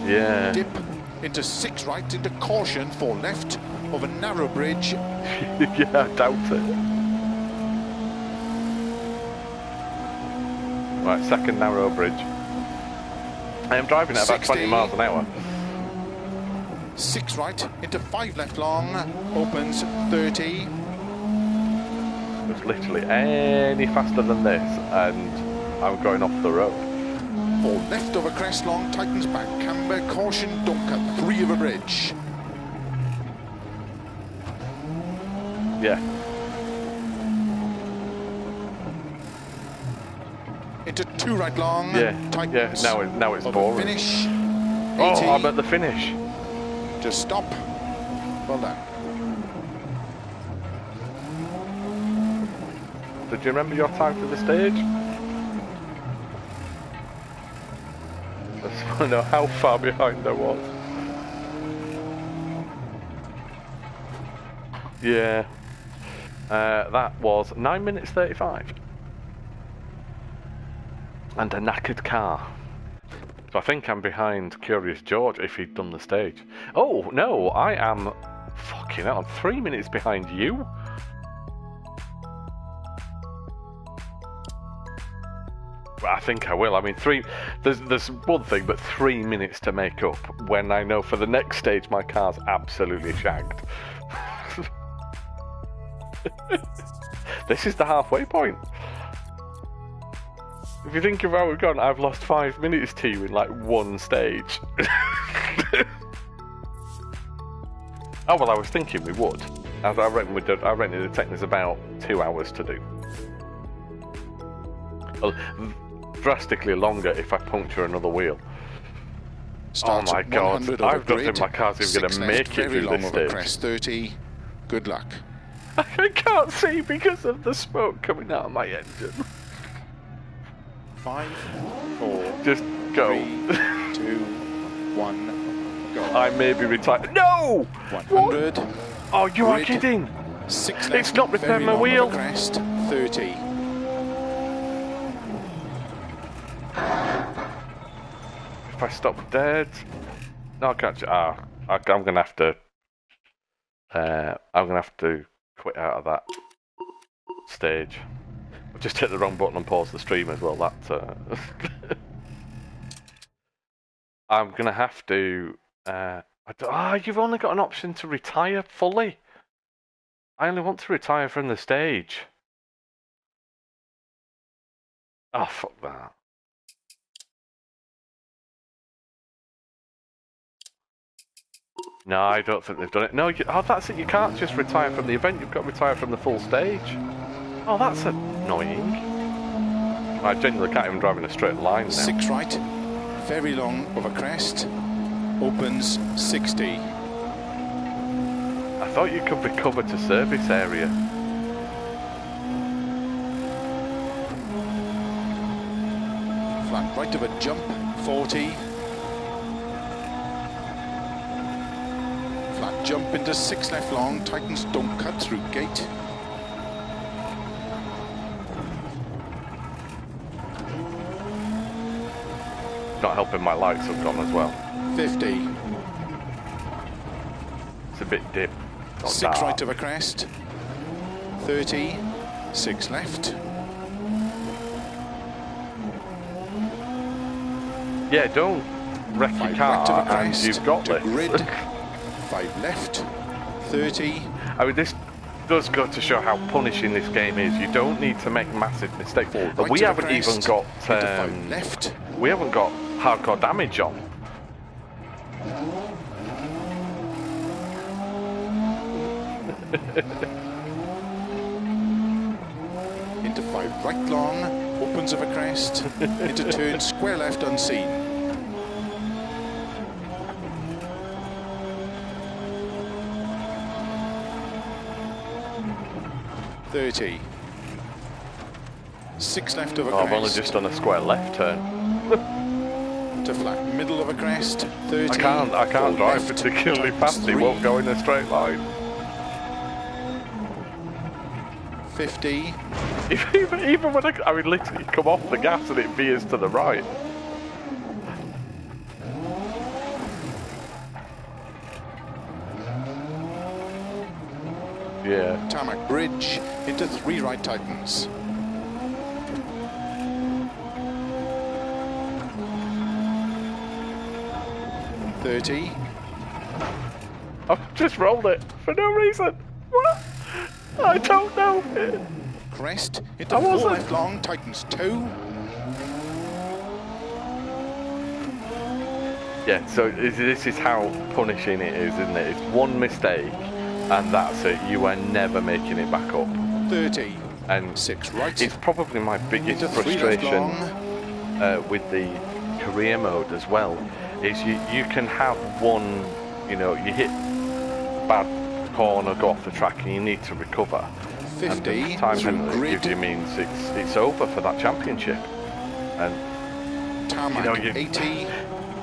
Yeah. Dip into 6 right, into caution, 4 left of a narrow bridge. Yeah, I doubt it. Right, second narrow bridge. I am driving at about 20 miles an hour. 6 right, into 5 left long, opens 30. It's literally any faster than this, and I'm going off the road. 4 left over crest long, tightens back, camber, caution, don't cut, 3 of a bridge. Yeah. Into 2 right long, Yeah. tightens. Yeah. Now it's boring. Finish. 80. Oh, I'm at the finish. Just stop. Well done. Did you remember your time for the stage? I just want to know how far behind I was. Yeah. That was 9 minutes 35. And a knackered car. So I think I'm behind Curious George if he'd done the stage. Oh, no, I am... Fucking hell, I'm 3 minutes behind you? I think I will. I mean, there's one thing, but 3 minutes to make up when I know for the next stage my car's absolutely shagged. This is the halfway point. If you think of how we've gone, I've lost 5 minutes to you in like one stage. Oh well, I was thinking we would. As I reckon it'd take us about 2 hours to do. Well, drastically longer if I puncture another wheel. Starts oh my god, I don't think my car's even going to make it through this stage. Crest 30. Good luck. I can't see because of the smoke coming out of my engine. 5, 4, just go. 3, 2, 1, go. I may be retired. No! 100. What? Oh, you are kidding! 6 left. It's not repaired my wheel. Crest 30. If I stop dead, no, I can't. I'm gonna have to. I'm gonna have to quit out of that stage. I've just hit the wrong button and paused the stream as well. That. I'm gonna have to. You've only got an option to retire fully. I only want to retire from the stage. Oh, fuck that. No, I don't think they've done it. No, that's it. You can't just retire from the event. You've got to retire from the full stage. Oh, that's annoying. I genuinely can't even drive in a straight line now. 6 right. Very long over crest. Opens 60. I thought you could recover to service area. Flat right of a jump, 40. Flat jump into 6 left long, tightens, don't cut through gate. Not helping my lights have gone as well. 50. It's a bit dip. 6 right of a crest. 30. 6 left. Yeah, don't wreck your 5 car right of a and crest. you've got to this. grid. 5 left. 30. I mean, this does go to show how punishing this game is. You don't need to make massive mistakes. Right We to the haven't even crest, got into 5 left. we haven't got hardcore damage on. Into 5 right long, opens of a crest, into turn square left unseen. 6 left of a Oh, crest. I've only just done a square left turn. To flat middle of a crest. 30. I can't drive left, particularly tightens fast. It 3. won't go in a straight line. 50. Even when I mean, literally come off the gas and it veers to the right. Yeah. Tarmac bridge into 3 right tightens. .30. I've just rolled it for no reason. What? I don't know. Crest into I 4 wasn't. left long, tightens 2. Yeah, so this is how punishing it is, isn't it? It's one mistake, and that's it. You are never making it back up. 30. And 6 right. it's probably my biggest Into 3 left frustration long. with the career mode as well. Is you can have one, you know, you hit a bad corner, go off the track, and you need to recover. 50. And the time through penalty it grid. gives you means it's over for that championship. And Tarmac you know, 80.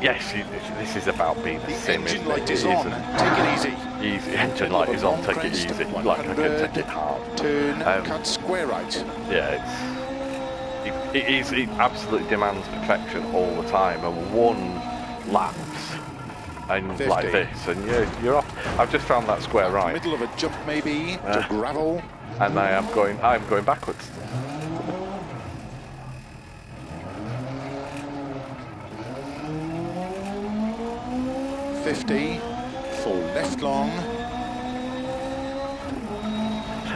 yes, this is about being a sim, Engine isn't it? light is It on. isn't. Take it easy. Easy engine light is on. Take it easy. Like I can take it hard. Turn. Cut square right. Yeah, it absolutely demands perfection all the time, and one lapse and 50. like this, and you're off. I've just found that square right, Middle of a jump maybe to gravel. and I'm going backwards. .50. 4 left long.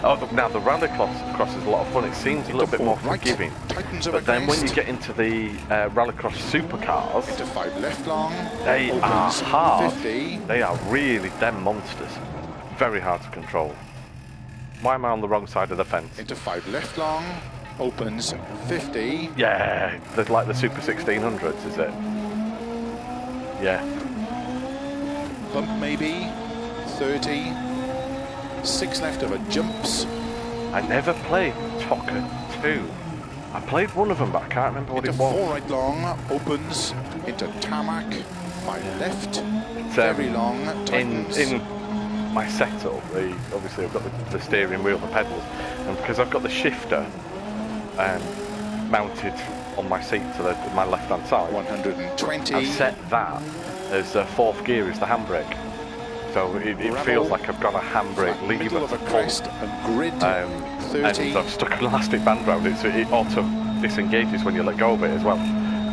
Oh, now the rallycross is a lot of fun. It seems a little bit more right. forgiving, Tightens of but a then when you crest. get into the rallycross supercars, Into 5 left long. they are Opens hard. 50. They are really them monsters. Very hard to control. Why am I on the wrong side of the fence? Into 5 left long. Opens 50. Yeah, there's like the Super 1600s, is it? Yeah. Bump maybe. 30. 6 left of a jumps. I never played Tocker 2. I played one of them, but I can't remember what Into it was. 4 right long. Opens into tarmac. 5 left. It's, Very long. Tightens. In my setup, obviously I've got the steering wheel, the pedals, and because I've got the shifter mounted on my seat to my left-hand side, 120. I've set that as fourth gear is the handbrake. So it feels like I've got a handbrake lever Middle of to a pull. crest and grid. 30. And I've stuck an elastic band around it, so it auto disengages when you let go of it as well.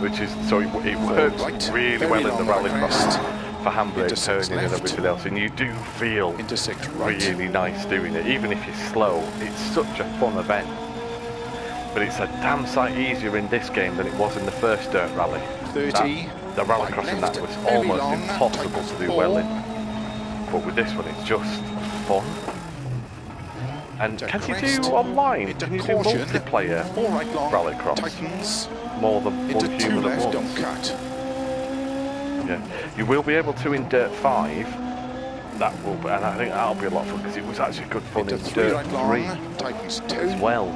Which is so it works right. really Very well in the long rallycross crest. for handbrake Into 6 turning and left. everything else, and you do feel Into 6 right. really nice doing it, even if you're slow. It's such a fun event, but it's a damn sight easier in this game than it was in the first dirt rally. 30. The rallycross in that was Very almost long. impossible to do well in, but with this one it's just fun. And To can you crest. do online? Into Can you do caution. multiplayer 4 right long. rallycross? Tightens. More than Into one 2 human at left. once? Don't cut. Yeah, you will be able to in Dirt 5. That will, and I think that'll be a lot of fun because it was actually good fun Into in 3 Dirt right 3 long. Tightens 2. as well.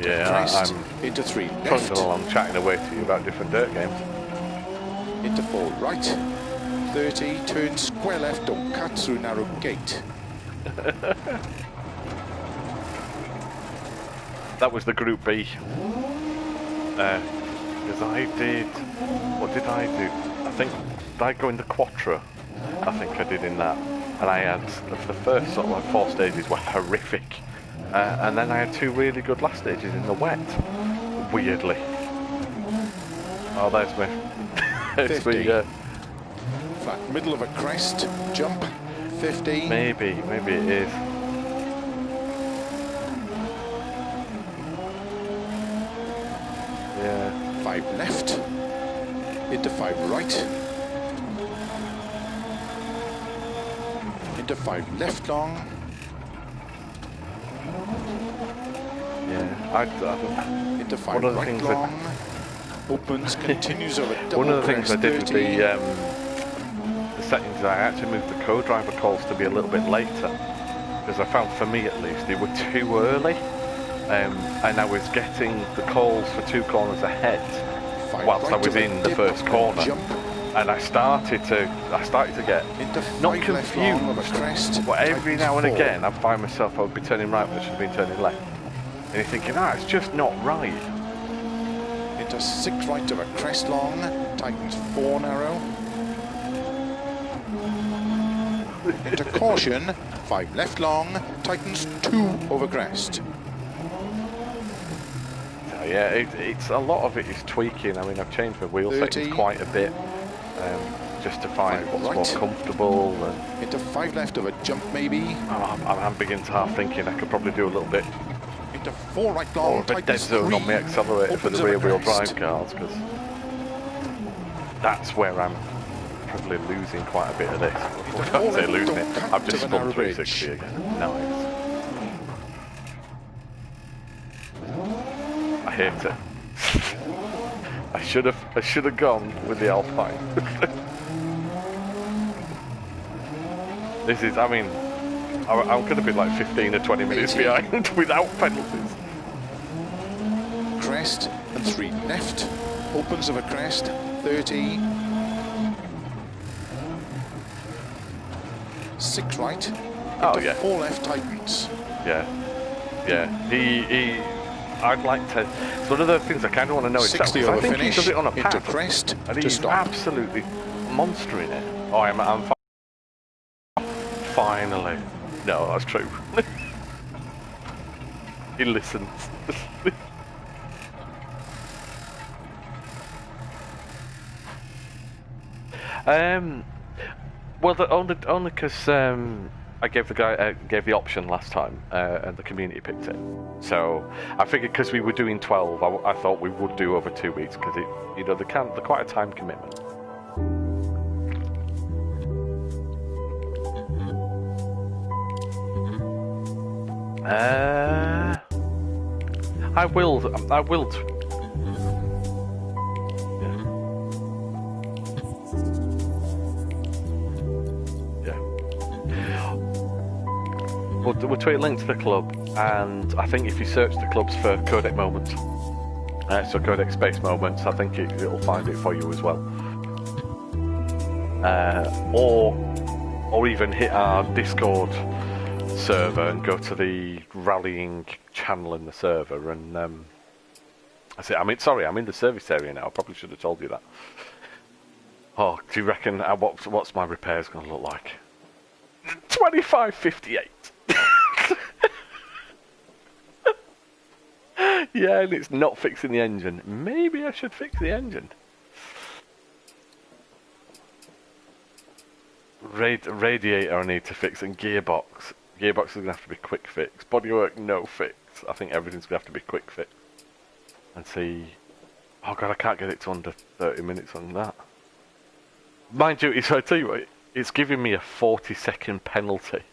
Yeah, Crest. I'm Into 3 left. trundling along chatting away to you about different dirt games. Into 4 right. 30. Turn square left. Don't cut through narrow gate. That was the Group B. Because I did, what did I do? I think, did I go in the Quattro? I think I did in that. And I had, the first sort of like 4 stages were horrific. And then I had 2 really good last stages in the wet. Weirdly. Oh, there's me. It's 50. me, Flat middle of a crest. Jump. 50. maybe it is. Yeah. 5 left. Into 5 right. Into 5 left long. Yeah. Into 5 One of the right things long. Opens, continues over double One of the things I did with 30. the settings, I actually moved the co-driver calls to be a little bit later. because I found, for me at least, they were too early, and I was getting the calls for 2 corners ahead whilst I was in the first corner, and I started to get not confused, but every now and again I find myself, I would be turning right when I should have been turning left, and you're thinking, it's just not right. Into 6 right of a crest long, tightens 4 narrow. Into caution, 5 left long, tightens 2 over crest. Yeah, it's a lot of it is tweaking. I mean, I've changed my wheel settings quite a bit, just to find what's more comfortable. And into 5 left of a jump, maybe. I'm beginning to half thinking I could probably do a little bit. Into 4 right long, or a bit dead zone on my accelerator for the rear wheel drive cars, because that's where I'm probably losing quite a bit of this. I can't say losing it. I've just spun 360 again. Nice. I hate it. I should have gone with the Alpine. This is, I mean, I'm going to be like 15 or 20 minutes behind without penalties. Crest and 3 left, opens of a crest, 30. 6 right, into 4 left tightens. Yeah. I'd like to. It's one of those things I kind of want to know exactly. I think he does it on a path. Into crest and he's absolutely monstering it. Oh, I'm finally. No, that's true. He listens. Well, only because I gave the guy gave the option last time, and the community picked it. So I figured because we were doing 12, I thought we would do over 2 weeks, because they're quite a time commitment. I will. We'll tweet a link to the club, and I think if you search the clubs for Codec moments, so Codec space moments, I think it'll find it for you as well. Or even hit our Discord server and go to the rallying channel in the server, and I'm in the service area now. I probably should have told you that. Oh, do you reckon what's my repairs going to look like? 2558. Yeah, and it's not fixing the engine. Maybe I should fix the engine. Radiator I need to fix, and gearbox. Gearbox is going to have to be quick fix. Bodywork, no fix. I think everything's going to have to be quick fix. And see... Oh god, I can't get it to under 30 minutes on that. Mind you, so I tell you what, it's giving me a 40-second penalty.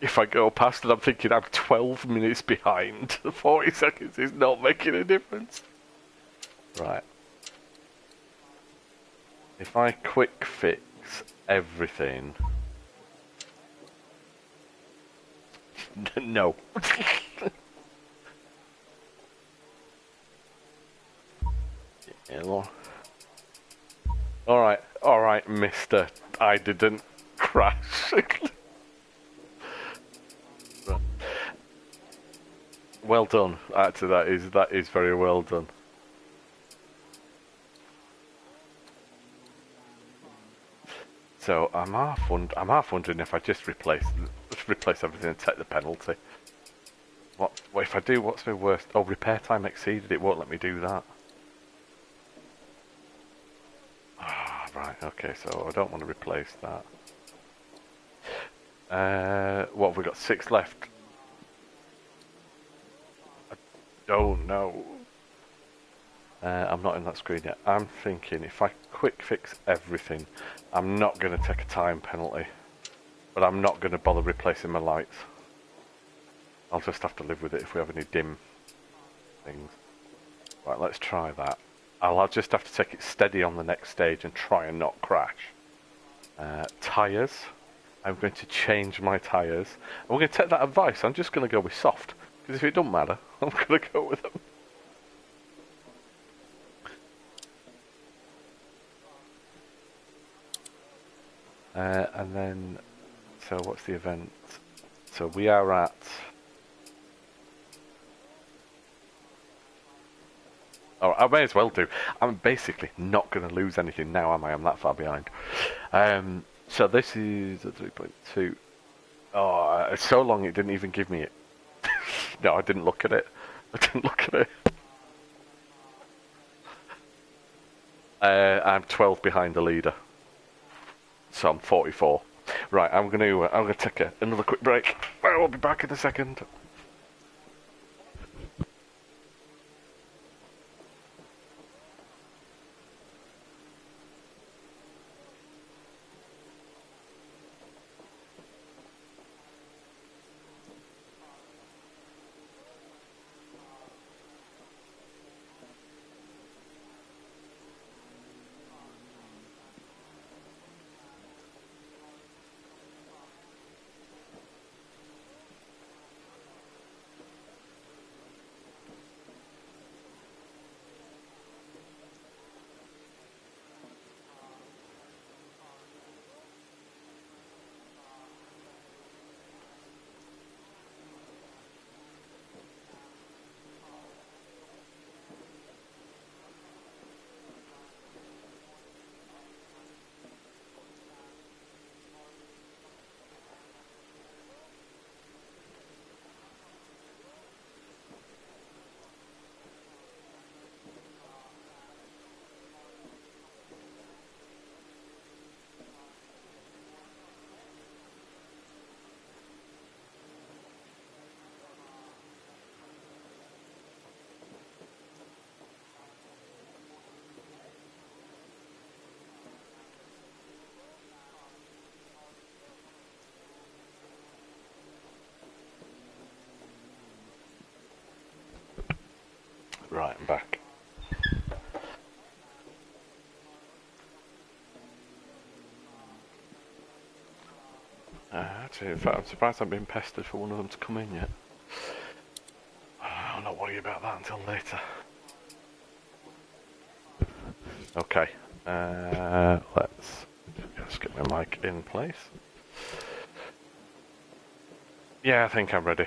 If I go past it, I'm thinking I'm 12 minutes behind. 40 seconds is not making a difference. Right. If I quick fix everything... No. Yeah, alright, mister. I didn't crash. Well done. Actually, that is very well done. So I'm half wondering if I just replace everything and take the penalty. What if I do? What's my worst? Oh, repair time exceeded. It won't let me do that. Ah, right. Okay. So I don't want to replace that. What have we got? 6 left. I don't know. I'm not in that screen yet. I'm thinking if I quick fix everything, I'm not going to take a time penalty, but I'm not going to bother replacing my lights. I'll just have to live with it if we have any dim things. Right, let's try that. I'll just have to take it steady on the next stage and try and not crash. Tyres. I'm going to change my tyres. And we're going to take that advice. I'm just going to go with soft. Because if it doesn't matter, I'm going to go with them. And then, so what's the event? So we are at... Oh, I may as well do. I'm basically not going to lose anything now, am I? I'm that far behind. So this is a 3.2. Oh, it's so long it didn't even give me it. No, I didn't look at it. I didn't look at it. I'm 12 behind the leader. So I'm 44. Right, I'm gonna take another quick break. I'll be back in a second. Right, I'm back. Actually, in fact, I'm surprised I've been pestered for one of them to come in yet. I'll not worry about that until later. Okay, let's get my mic in place. Yeah, I think I'm ready.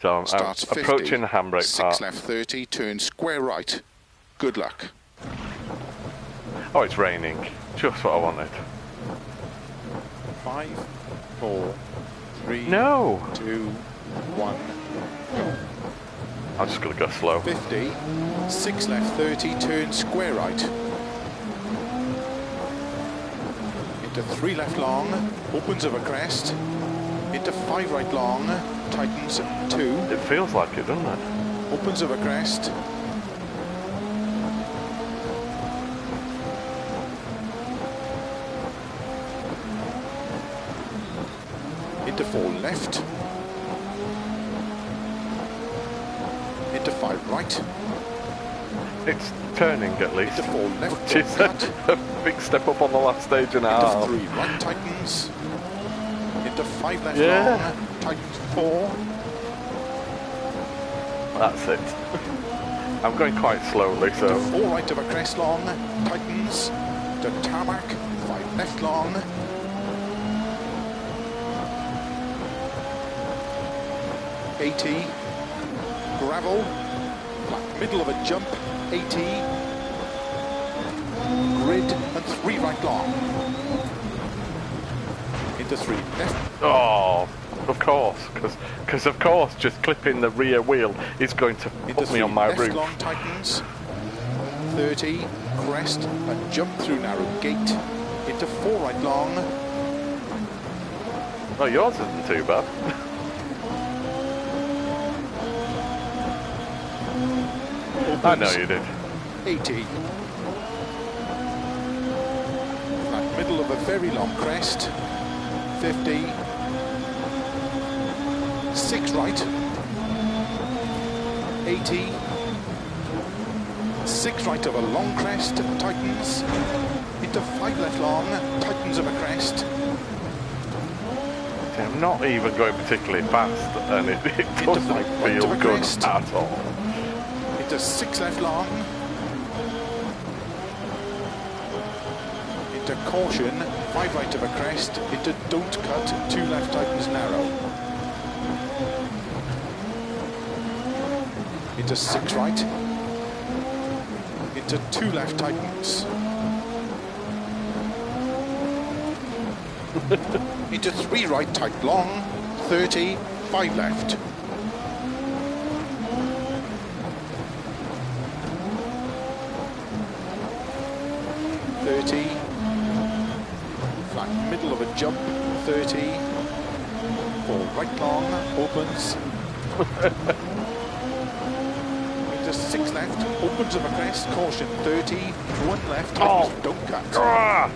So I'm approaching the handbrake part. 6 left 30, turn square right. Good luck. Oh, it's raining. Just what I wanted. 5, 4, 3, No! 2, 1, go. I'm just gonna go slow. 50, 6 left 30, turn square right. Into 3 left long, opens of a crest. Into 5 right long, tightens 2. It feels like it, doesn't it? Opens of a crest. Into 4 left. Into 5 right. It's turning at least. Into 4 left. Which is a big step up on the last stage and a Into half. 3 right tightens. Into 5 left Yeah. long, tightens 4. That's it. I'm going quite slowly, Into so... 4 right of a crest long, tightens. To tarmac, 5 left long. AT, gravel, flat middle of a jump, AT, grid and 3 right long. Into 3 left. Oh, of course, because of course just clipping the rear wheel is going to put me on my left roof. long tightens, 30, crest, and jump through narrow gate, into 4 right long. Oh, yours isn't too bad. I know you did. 80. Flat middle of a very long crest, 50. 6 right, 80. 6 right of a long crest, tightens, into into 5 left long, tightens of a crest. I'm not even going particularly fast, and it doesn't feel good at all. Into 6 left long. Into caution, 5 right of a crest. Into don't cut, 2 left tightens narrow. Into 6 right. Into 2 left tightens. Into 3 right tight long, 30, 5 left. Flat middle of a jump, 30, 4 right long, opens. Into 6 left, opens of a crest, caution, 30, 1 left, don't cut. Ah!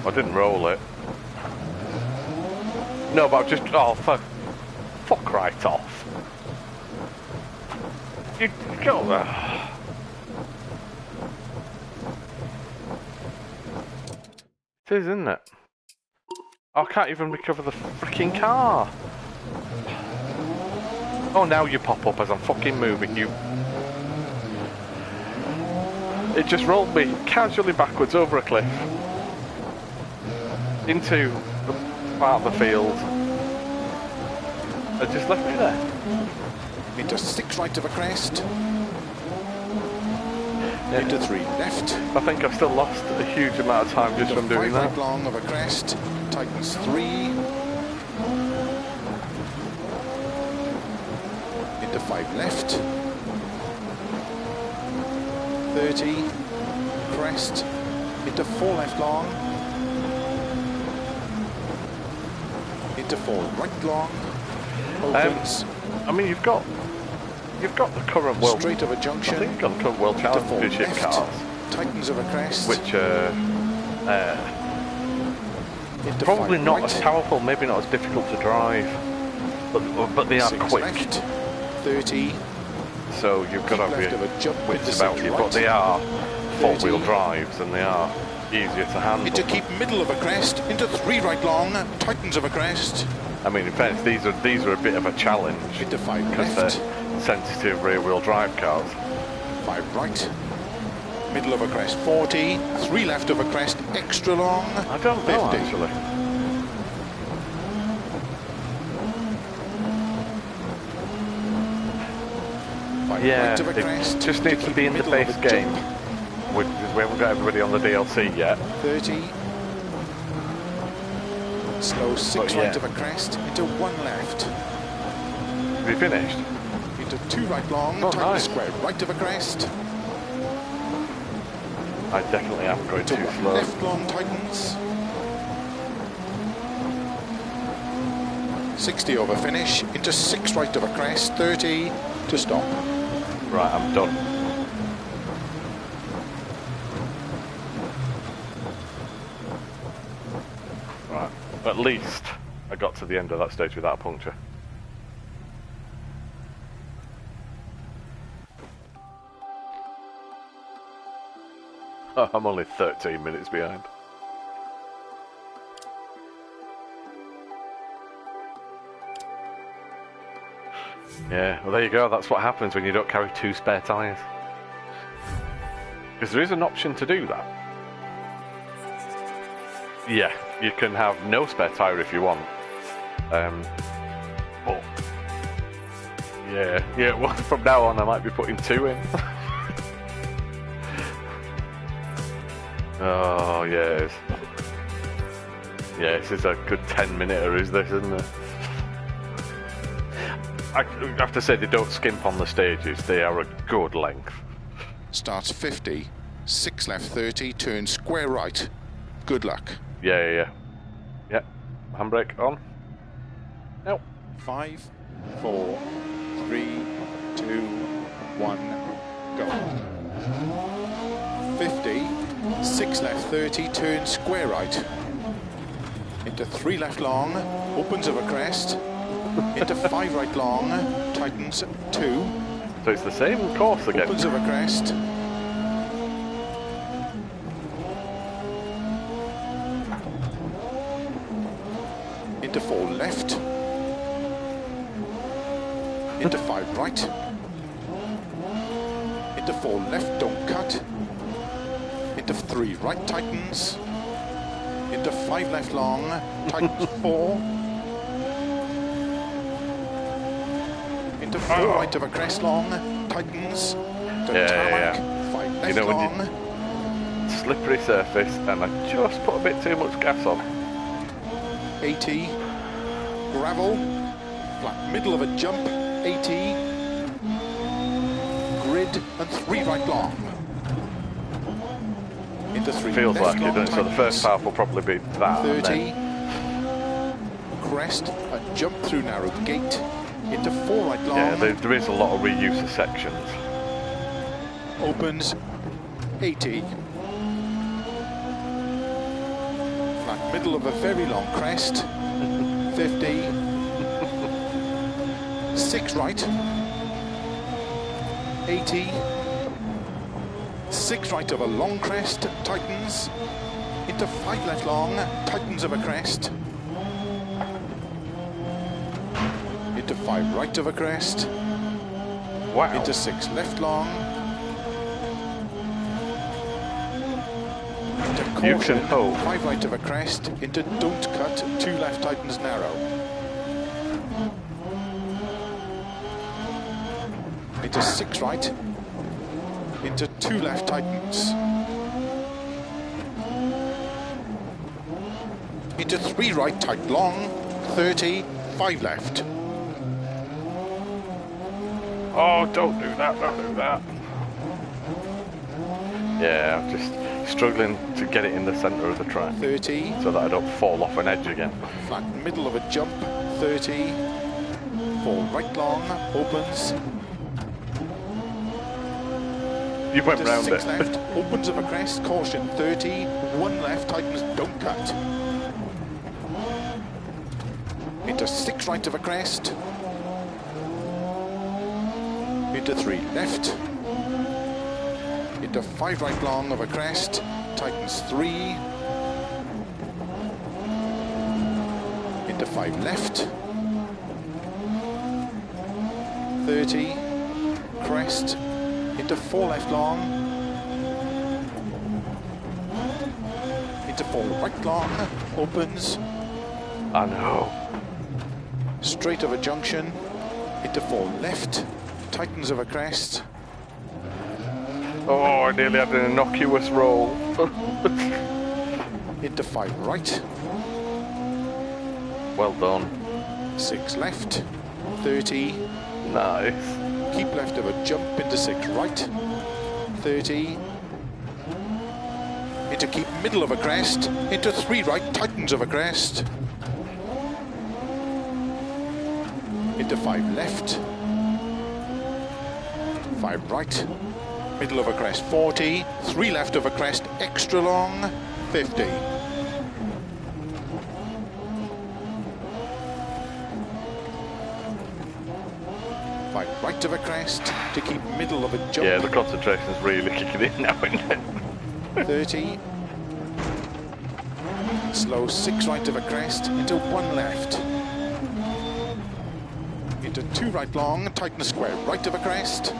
I didn't roll it. No, but I've just... Oh, fuck right off. You go there. It is, isn't it? I can't even recover the freaking car. Oh, now you pop up as I'm fucking moving, you... It just rolled me casually backwards over a cliff. Into the part of the field. It just left me there. Into 6 right of a crest. Yeah. Into 3 left. I think I've still lost a huge amount of time just from doing that. 5 right long of a crest. Tightens 3. Into 5 left. 30. Crest. Into 4 left long. Into 4 right long. Opens. I mean, you've got the current world. Straight of a junction. I think you've got the current world championship cars, tightens of a crest, which are probably not as powerful, maybe not as difficult to drive, but they are quick. Left, 30. So you've got to have your wits about you, but they are 4-wheel drives and they are easier to handle. Into keep middle of a crest, into 3 right long, tightens of a crest. I mean, in fairness, these are a bit of a challenge into 5 because left. they're sensitive rear-wheel drive cars. 5 right, middle of a crest, 40, 3 left of a crest, extra long. I don't know 50. actually. Yeah, right of a it crest, just needs to be in the base game. We haven't got everybody on the DLC yet. 30. Slow 6 right of a crest, into 1 left. Have you finished? Into 2 right long, tight square, right of a crest. I definitely am going too slow. Left long tightens. 60 over finish, into 6 right of a crest, 30 to stop. Right, I'm done. Right, at least I got to the end of that stage without a puncture. I'm only 13 minutes behind. Yeah, well there you go, that's what happens when you don't carry 2 spare tyres. Because there is an option to do that. Yeah, you can have no spare tyre if you want. But yeah, well, from now on I might be putting 2 in. Oh, yes. Yeah, this is a good 10-minute-er, is this, isn't it? I have to say, they don't skimp on the stages. They are a good length. Starts 50, 6 left 30, turn square right. Good luck. Yeah. Handbrake on. No. 5, 4, 3, 2, 1, go. 50, 6 left 30, turn square right. Into 3 left long, opens of a crest. Into 5 right long, tightens 2. So it's the same course again. Opens of a crest. into 4 left, into 5 right, into 4 left, don't cut, into 3 right, tightens, into 5 left long, tightens 4, into 4 right of a crest long, tightens, to tarmac, 5 left long. Slippery surface, and I just put a bit too much gas on. 80, gravel, flat middle of a jump, 80, grid, and 3 right long. Into 3 Feels left like it, long, doesn't it? So the first half will probably be that. 30, crest, a jump through narrow gate, into 4 right long. Yeah, there is a lot of reuse of sections. Opens, 80. Flat middle of a very long crest, 50. 6 right, 80. 6 right of a long crest, tightens, into 5 left long, tightens of a crest, into 5 right of a crest, Wow. into 6 left long, into You caution, can hope. 5 right of a crest, into don't cut, 2 left tightens narrow, into 6 right, into 2 left tightens, into 3 right tight long, 30, 5 left, Oh, don't do that, don't do that. Yeah, I'm just struggling to get it in the centre of the track 30, so that I don't fall off an edge again. flat middle of a jump, 30, 4 right long, opens, You went into round 6 it. left, opens of a crest, caution, 30, 1 left, tightens, don't cut, into 6 right of a crest, into 3 left, into 5 right long of a crest, tightens 3, into 5 left, 30, crest, into 4 left long, into 4 right long, opens, I know. straight of a junction, into 4 left, tightens of a crest, Oh, I nearly had an innocuous roll. into 5 right, Well done. 6 left, 30, Nice. keep left of a jump into 6 right, 30, into keep middle of a crest, into 3 right, tightens of a crest, into 5 left, 5 right, middle of a crest, 40, 3 left of a crest, extra long, 50. Right of a crest to keep middle of a jump. Yeah, the concentration's really kicking in now, isn't it? 30. Slow 6 right of a crest into 1 left. Into 2 right long, tighten a square right of a crest.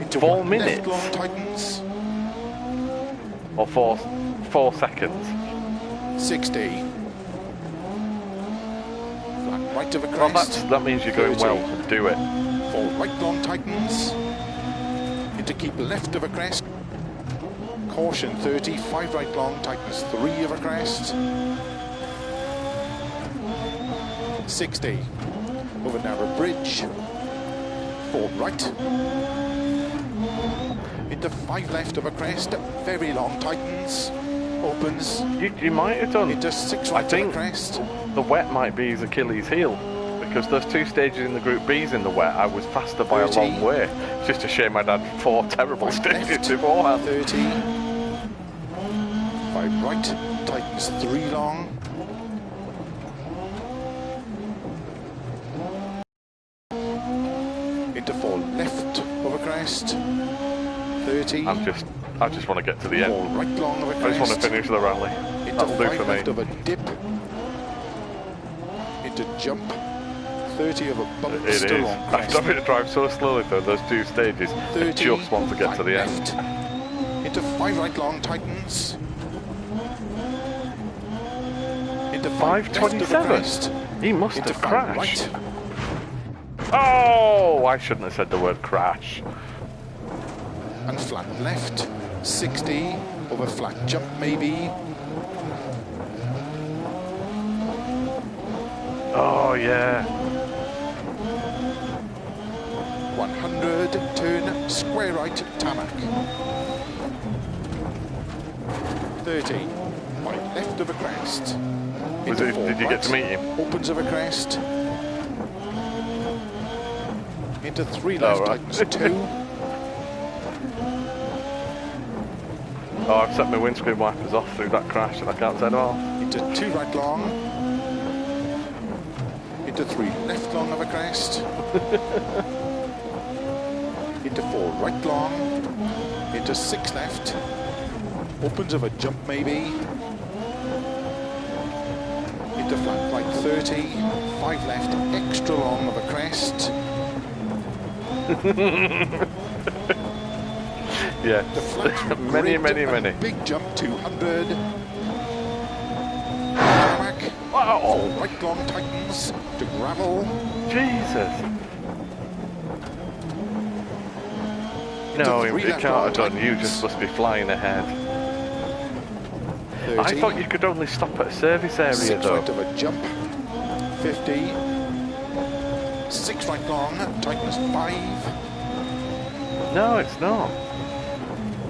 Into 4 1 minutes? left long, tightens. Or 4 seconds. 60. Right of a Well, crest, that means you're going 30. well. Do it. 4 right long, tightens, into keep left of a crest, caution 30, 5 right long, tightens 3 of a crest, 60, over narrow bridge, 4 right, into 5 left of a crest, very long, tightens, opens, You might have done. into 6 I right of a think crest, the wet might be his Achilles heel, because those 2 stages in the Group B's in the wet, I was faster by 30. a long way. It's just a shame I'd had 4 terrible Right stages left, beforehand. 30, 5 right, tightens 3 long, into 4 left of a crest, 30, I just want to get to the 4 end. right long of a I just want to crest, finish the rally. into That'll do 5 for me. left of a dip, into jump, 30 of a bump, It still is. on I'm crest, having to drive so slowly through those two stages. I 30, just want to get to the end. left, into 5 right long, tightens, into 5 left of a 527. crest, He must into have 5 crashed. right, Oh, I shouldn't have said the word crash. and flat left, 60, over flat jump maybe, Oh, yeah. 100, turn, square right, tarmac, 30, right left of a crest, Was into it, 4 did you get right, to meet him? opens of a crest, into 3 left, right. tightens 2, Oh, I've set my windscreen wipers off through that crash and I can't set them off. into 2 right long, into 3 left long of a crest, into 4 right long, into 6 left, opens of a jump maybe, into flat right 30, 5 left, extra long of a crest, Yeah. the flat Many, grid, many, and many. big jump 200, tarmac, Wow. right long tightens to gravel, Jesus. into No, 3 it left can't long have done. You tightens, just must be flying ahead. 30, I thought you could only stop at a service area 6 though. right of a jump, 50, 6 right long, tightness 5, No, it's not.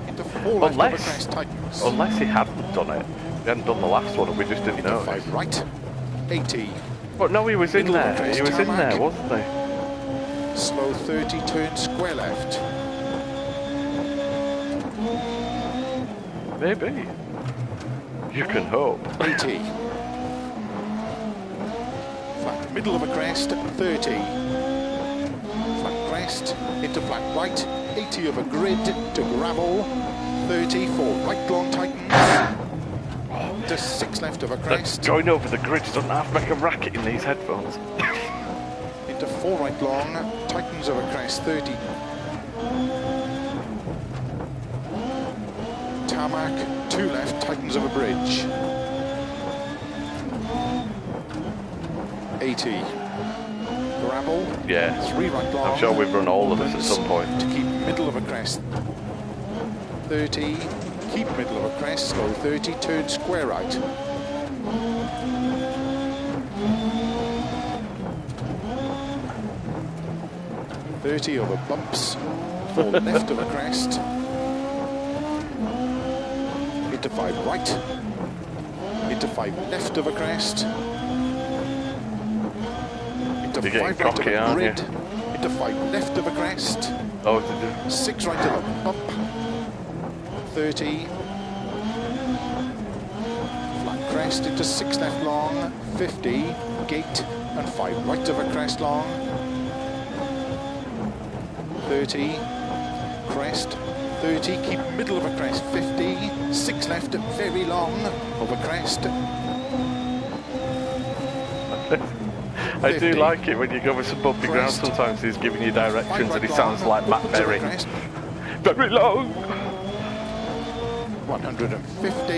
into 4 left of a Unless- crest, tightens, Unless he hadn't done it. He hadn't done the last one and we just didn't into know. 5 right, 80, But no, he was in Middle of there. the crest, He was in tarmac. there, wasn't he? slow 30, turn square left, Maybe. You can hope. 80, flat middle of a crest, 30, flat crest, into flat right, 80 of a grid to gravel, 30, 4 right long tightens, to 6 left of a crest, Going over the grid doesn't have to make a racket in these headphones. into 4 right long, tightens of a crest, 30, tarmac, 2 left, tightens of a bridge, 80, gravel, Yeah. 3 right long, I'm sure we've run all of this at opens some point. to keep middle of a crest, 30, keep middle of a crest, slow 30, turn square right, 30 over bumps, 4 left of a crest, into 5 right, into 5 left of a crest, into You're getting 5 right of cocky, a aren't you? grid, into 5 left of a crest, Oh, 6 right of a bump, 30, flat crest into 6 left long, 50, gate, and 5 right of a crest long, 30, crest, 30, keep middle of a crest, 50, 6 left, very long, of a crest, I do 50. like it when you go with some bumpy ground. Crest. Sometimes he's giving you 5 directions right and he long, sounds like Matt opens of a Berry. crest, Very long. 150,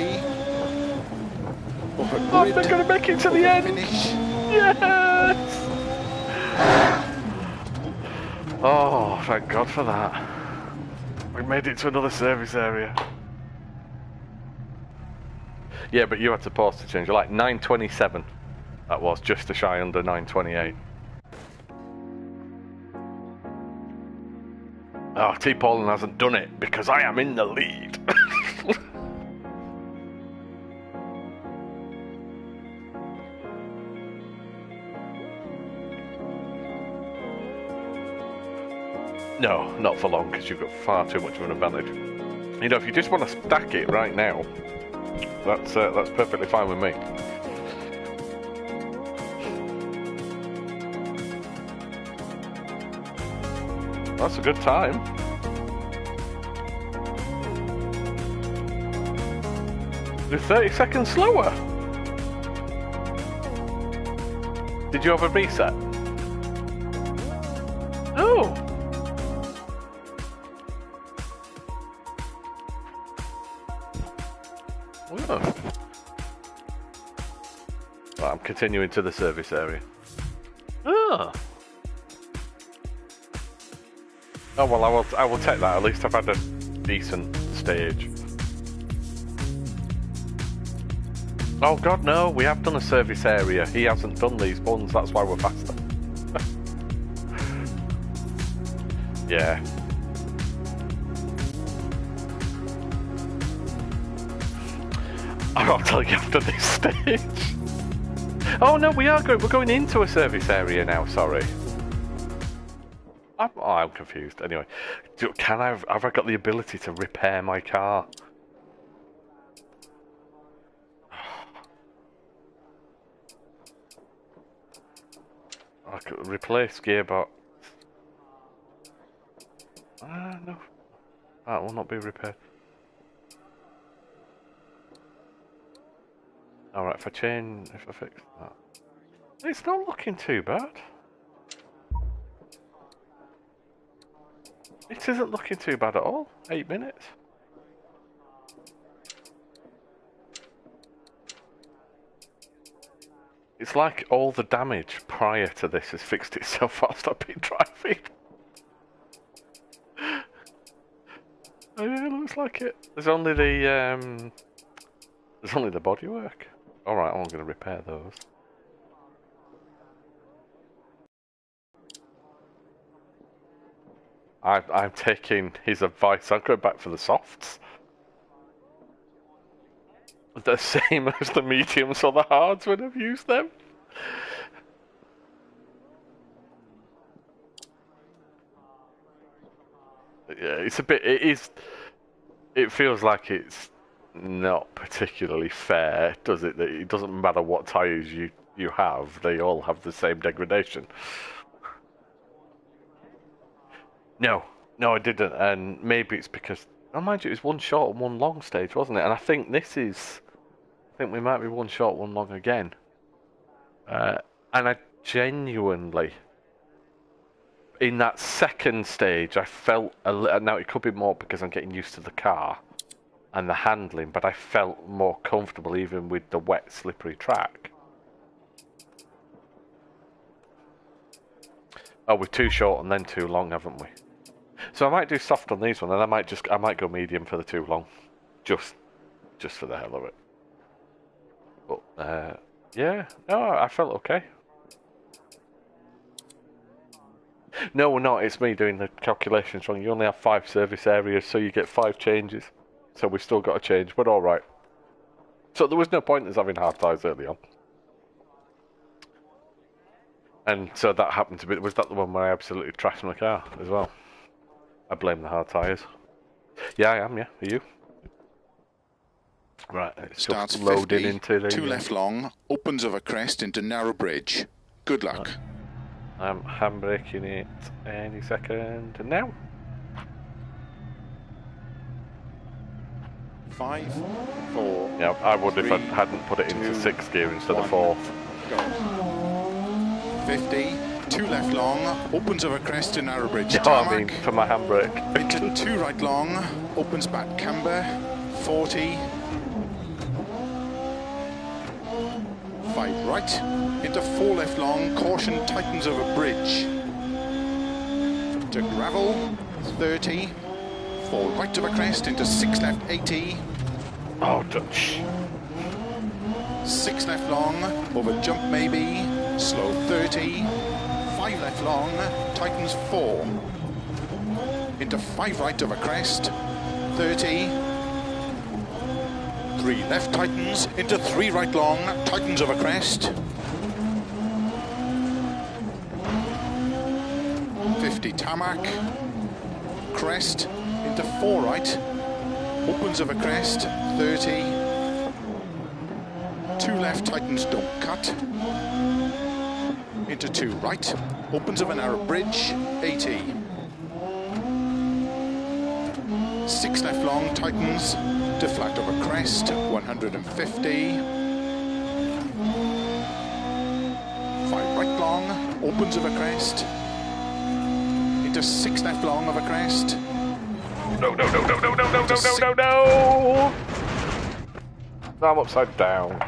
over Oh, grid, they're going to make it to the over end. finish, Yes. Oh, thank God for that. We made it to another service area. Yeah, but you had to pause to change. Like 927. That was just a shy under 928. Oh, T. Paulin hasn't done it because I am in the lead. No, not for long because you've got far too much of an advantage. You know, if you just want to stack it right now, that's perfectly fine with me. That's a good time. You're 30 seconds slower. Did you have a reset? Oh. Oh. Right, I'm continuing to the service area. Oh. Oh well, I will take that. At least I've had a decent stage. Oh god, no! We have done a service area. He hasn't done these ones. That's why we're faster. Yeah. I'll tell you after this stage. Oh no, we are going. We're going into a service area now. Sorry. I'm confused. Anyway, have I got the ability to repair my car? I could replace gearbox. No, that will not be repaired. Alright, if I fix that. It's not looking too bad. It isn't looking too bad at all. 8 minutes. It's like all the damage prior to this has fixed itself whilst I've been driving. Oh yeah, it looks like it. There's only the bodywork. Alright, I'm going to repair those. I'm taking his advice. I'm going back for the softs. The same as the mediums or the hards when I've used them. Yeah, it's a bit. It feels like it's not particularly fair, does it? That it doesn't matter what tyres you have; they all have the same degradation. No, I didn't, and maybe it's because. Oh, mind you, it was one short and one long stage, wasn't it? And I think we might be one short, one long again. And I genuinely, in that second stage, I felt now it could be more because I'm getting used to the car and the handling, but I felt more comfortable even with the wet, slippery track. Oh, we're too short and then too long, haven't we? So I might do soft on these ones, and I might go medium for the too long, just for the hell of it. But yeah, no, I felt okay. No, we're not. It's me doing the calculations wrong. You only have 5 service areas, so you get 5 changes. So we've still got a change, but all right. So there was no point in us having hard tyres early on. And so that happened to be. Was that the one where I absolutely trashed my car as well? I blame the hard tyres. Yeah, I am. Yeah, are you? Right, it's starts just loading 50, into the... 2 left long, opens over crest into narrow bridge. Good luck. Right. I'm handbraking it any second now. 5, 4. Yeah, I would 3, if I hadn't put it into 6th gear instead 1, of 4th. Go. 50, 2 left long, opens over crest to narrow bridge. No, Tarmac. I mean for my handbrake. Into 2 right long, opens back camber. 40. 5 right, into 4 left long, caution tightens over bridge. To gravel, 30. 4 right of a crest, into 6 left, 80. Oh, Dutch. 6 left long, over jump maybe, slow 30. 5 left long, tightens 4. Into 5 right of a crest, 30. 3 left tightens, into 3 right long, tightens over crest. 50 tarmac, crest, into 4 right, opens over crest, 30. 2 left tightens, don't cut. Into 2 right, opens of a narrow bridge, 80. 6 left long, tightens, to to flat of a crest, 150. 5 right long, opens of a crest. Into 6 left long of a crest. No, no, no, no, no, no, no, no, no, no, no! I'm upside down.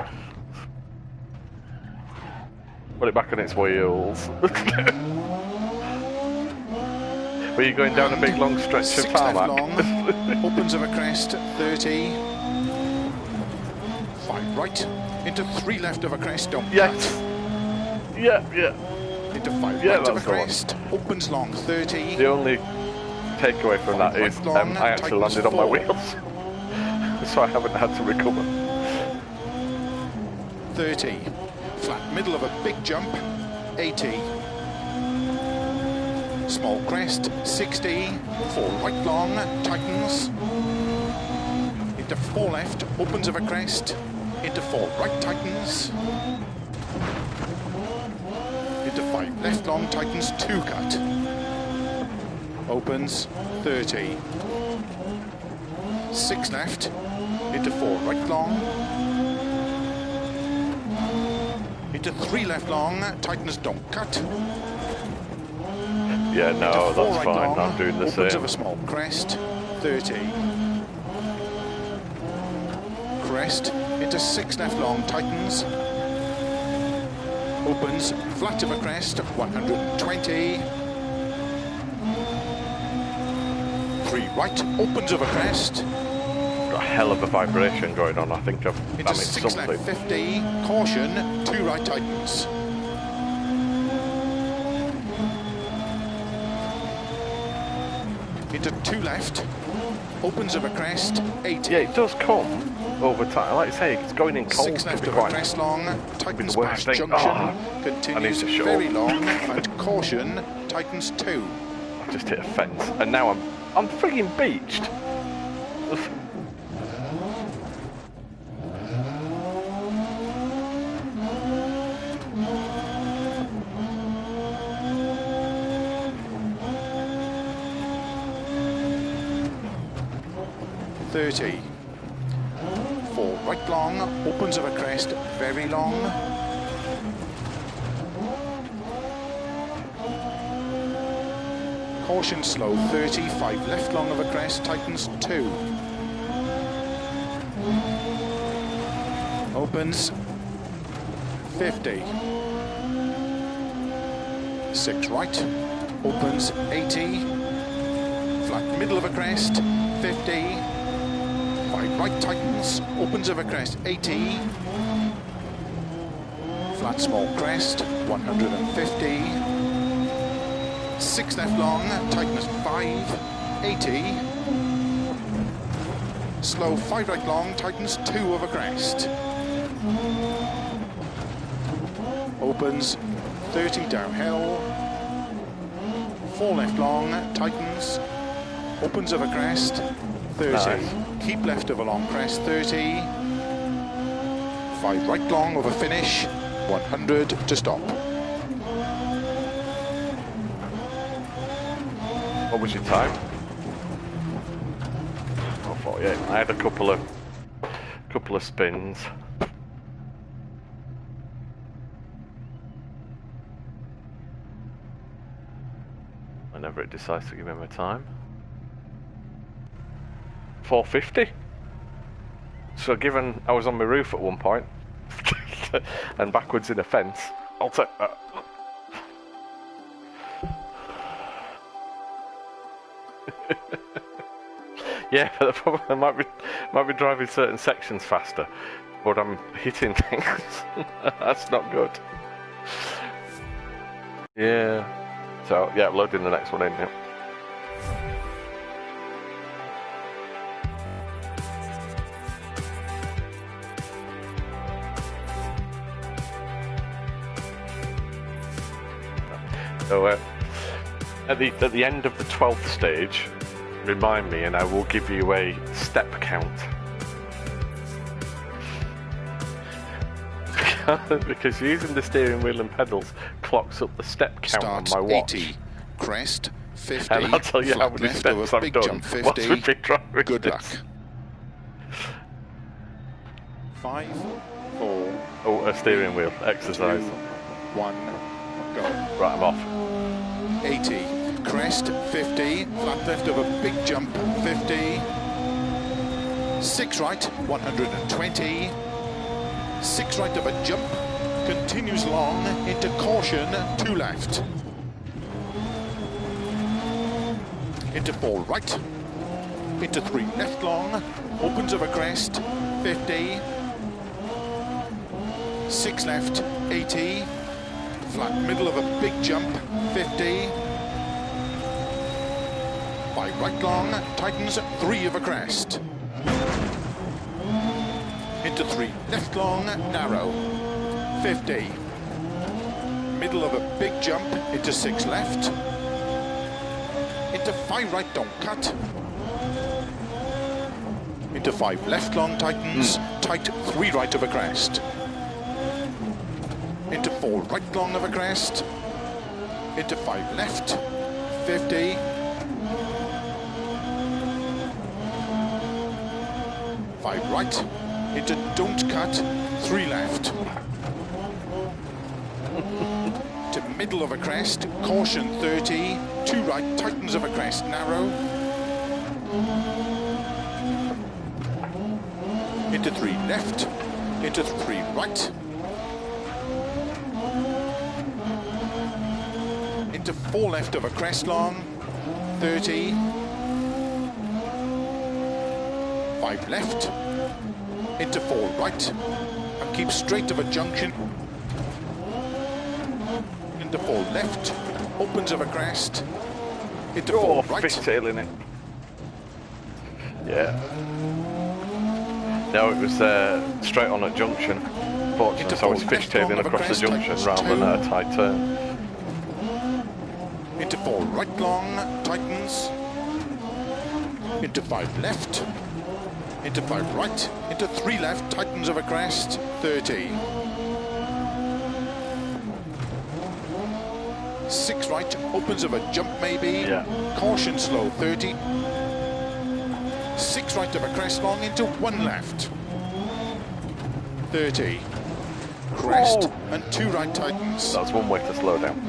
Put it back on its wheels. Were you going down a big long stretch of tarmac? Long, opens of a crest, 30. 5 right, into 3 left of a crest, don't Yes. cut. Yeah, yeah. Into 5 Yeah, right of a that's the one. crest, opens long, 30. The only takeaway from that is I actually landed on my wheels. So I haven't had to recover. 30. Flat middle of a big jump, 80. Small crest, 60. 4 right long, tightens. Into 4 left, opens of a crest. Into 4 right, tightens. Into 5 left long, tightens, 2 cut. Opens, 30. 6 left, into 4 right long. Into 3 left long, tightens, don't cut. Yeah, no, that's right fine. long, I'm doing the opens same. of a small crest, 30. Crest, into 6 left long, tightens. Opens, flat of a crest, 120. 3 right, opens of a crest. Got a hell of a vibration going on. I think I've Into damaged 6 something. left, 50. Caution, 2 right, tightens. Into 2 left, opens of a crest, 80. Yeah, it does come over time. Like I say, it's going in cold 6 to left be of a quite. crest long, tightens the worst past thing. junction, I continues need to show very up. long, and caution, tightens 2. I just hit a fence, and now I'm frigging beached. .30. 4 right long, opens of a crest, very long. Caution slow, 30, 5 left long of a crest, tightens 2. Opens 50. 6 right, opens 80. Flat middle of a crest, 50. 5 right, tightens, opens of a crest, 80. Flat small crest, 150. 6 left long, tightness 5, 80. Slow 5 right long, tightens 2 of a crest. Opens 30 downhill. 4 left long, tightens. Opens of a crest, 30. Nice. Keep left of a long crest, 30. 5 right long of a finish, 100 to stop. What was your time? Oh, 48. I had a couple of spins. Whenever it decides to give me my time. 450. So given I was on my roof at one point and backwards in a fence, I'll take that. Yeah, but the problem, I might be driving certain sections faster, but I'm hitting things. That's not good. Yeah. So yeah, loading the next one in now. So at the end of the 12th stage, remind me and I will give you a step count. Because using the steering wheel and pedals clocks up the step count Starts on my watch. 80, crest 50, And I'll tell you how flat many left of steps a I've big done jump whilst 50. we've been driving Good this. luck. 5, 4, Oh, a steering wheel exercise. 1, go. Right, I'm off. 80, crest, 50, flat left of a big jump, 50, 6 right, 120, 6 right of a jump, continues long, into caution, 2 left, into 4 right, into 3 left long, opens of a crest, 50, 6 left, 80, flat middle of a big jump, 50, 5 right long, tightens, 3 of a crest, into 3 left long, narrow, 50, middle of a big jump, into 6 left, into 5 right, don't cut, into 5 left long, tightens, tight, 3 right of a crest, into 4 right long of a crest, into 5 left, 50, 5 right, into don't cut, 3 left, to middle of a crest, caution 30, 2 right, tightens of a crest, narrow, into 3 left, into 3 right, into 4 left of a crest long, 30, 5 left, into 4 right, and keep straight of a junction, into 4 left, opens of a crest, into 4 right. Fishtailing it. Yeah. No, it was straight on at junction. Fortunately, so I was fishtailing across the junction rather than at a tight turn. Into 4 right long, tightens, into 5 left, into 5 right, into 3 left, tightens of a crest, 30. 6 right, opens of a jump maybe, caution slow, 30. 6 right of a crest long, into 1 left, 30. Crest, and 2 right tightens. That's one way to slow down.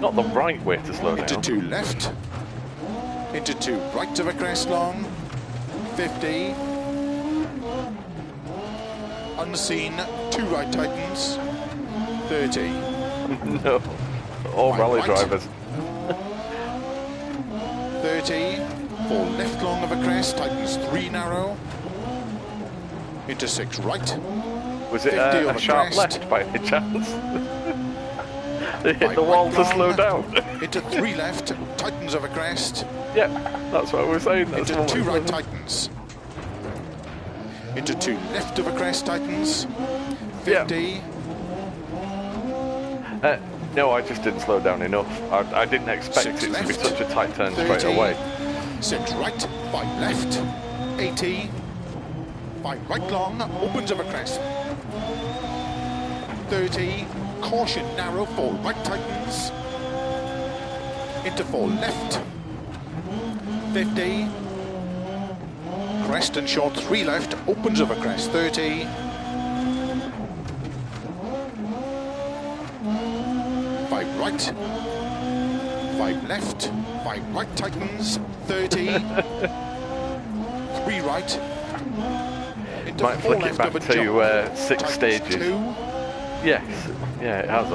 Not the right way to slow down. Into 2 left, into 2 right of a crest long, 50, unseen, 2 right tightens, 30. No, all rally right. drivers. 30, 4 left long of a crest, tightens 3 narrow, into 6 right. Was it a sharp crest. left by any chance? They hit 5 the wall right to long, slow down. Into 3 left, tightens of a crest. Yeah, that's what I was saying. That's Into 2 right tightens. Into 2 left of a crest tightens. 50. No, I just didn't slow down enough. I didn't expect it to be such a tight turn 30, straight away. 6 right, 5 left, 80. 5 right long, opens of a crest. 30. Caution narrow, 4 right tightens, into 4 left, 50, crest and short, 3 left, opens of a crest, 30, 5 right, 5 left, 5 right tightens, 30, 3 right, into Might 4 flick it left back of a to jump, 6 stages. 2, Yes, yeah, it has.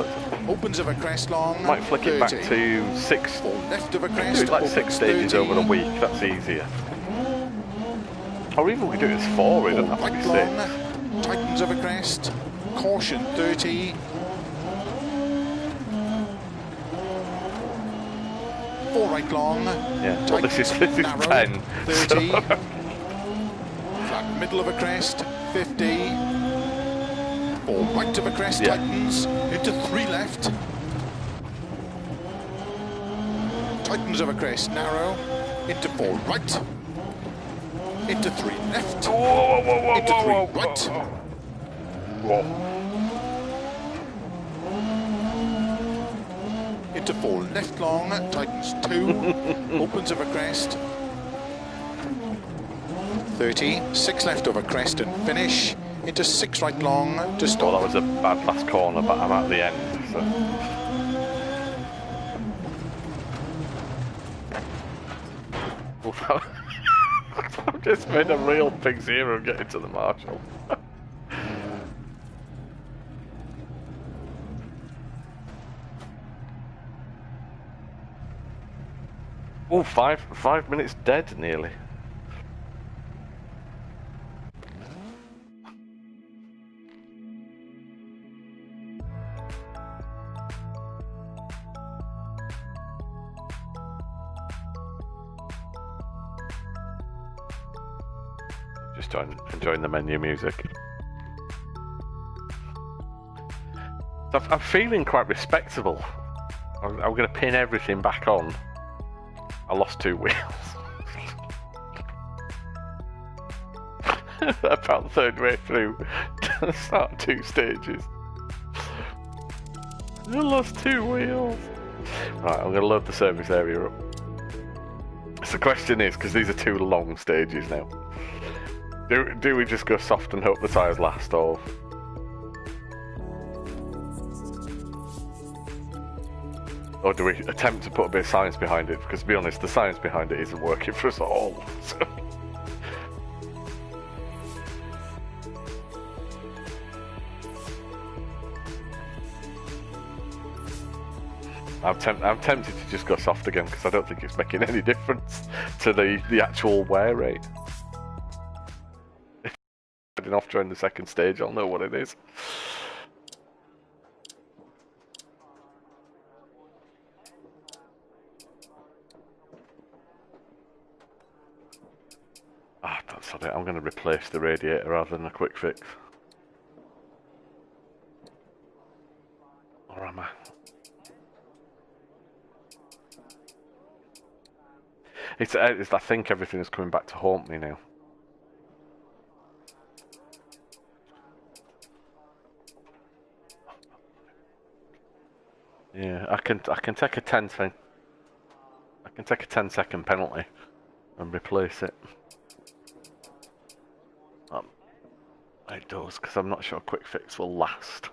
opens of a crest long, Might flick 30. it back to 6. 4 left of a Do crest, it like 6 stages 30. over a week. That's easier. Or even we do it as 4. It doesn't have to be 6. Long, tightens of a crest, caution 30. 4 right long, Yeah, well, this is narrow, 10. 30. So. Flat middle of a crest, 50. 4 right of a crest, tightens, into 3 left. Tightens of a crest, narrow, into 4 right. Into 3 left. Whoa, whoa, whoa, into 3 whoa, right. Whoa. Into 4 left long, tightens 2, opens of a crest. 30, 6 left of a crest and finish. into 6 right long to Well, that stop. was a bad last corner, but I'm at the end, so... I've just made a real big zero getting to the marshal. Oh, 5 minutes dead nearly. Just enjoying the menu music. I'm feeling quite respectable. I'm going to pin everything back on. I lost 2 wheels. About third way through the start 2 stages. I lost 2 wheels. Right, I'm going to load the service area up. So the question is, because these are 2 long stages now, do we just go soft and hope the tyres last, or do we attempt to put a bit of science behind it? Because to be honest, the science behind it isn't working for us at all. So. I'm tempted to just go soft again, because I don't think it's making any difference to the actual wear rate. If I'm heading off during the second stage, I'll know what it is. Ah, that's it. I'm going to replace the radiator rather than a quick fix. Or am I? I think everything is coming back to haunt me now. Yeah, I can take a 10-second penalty and replace it. It does, because I'm not sure quick fix will last.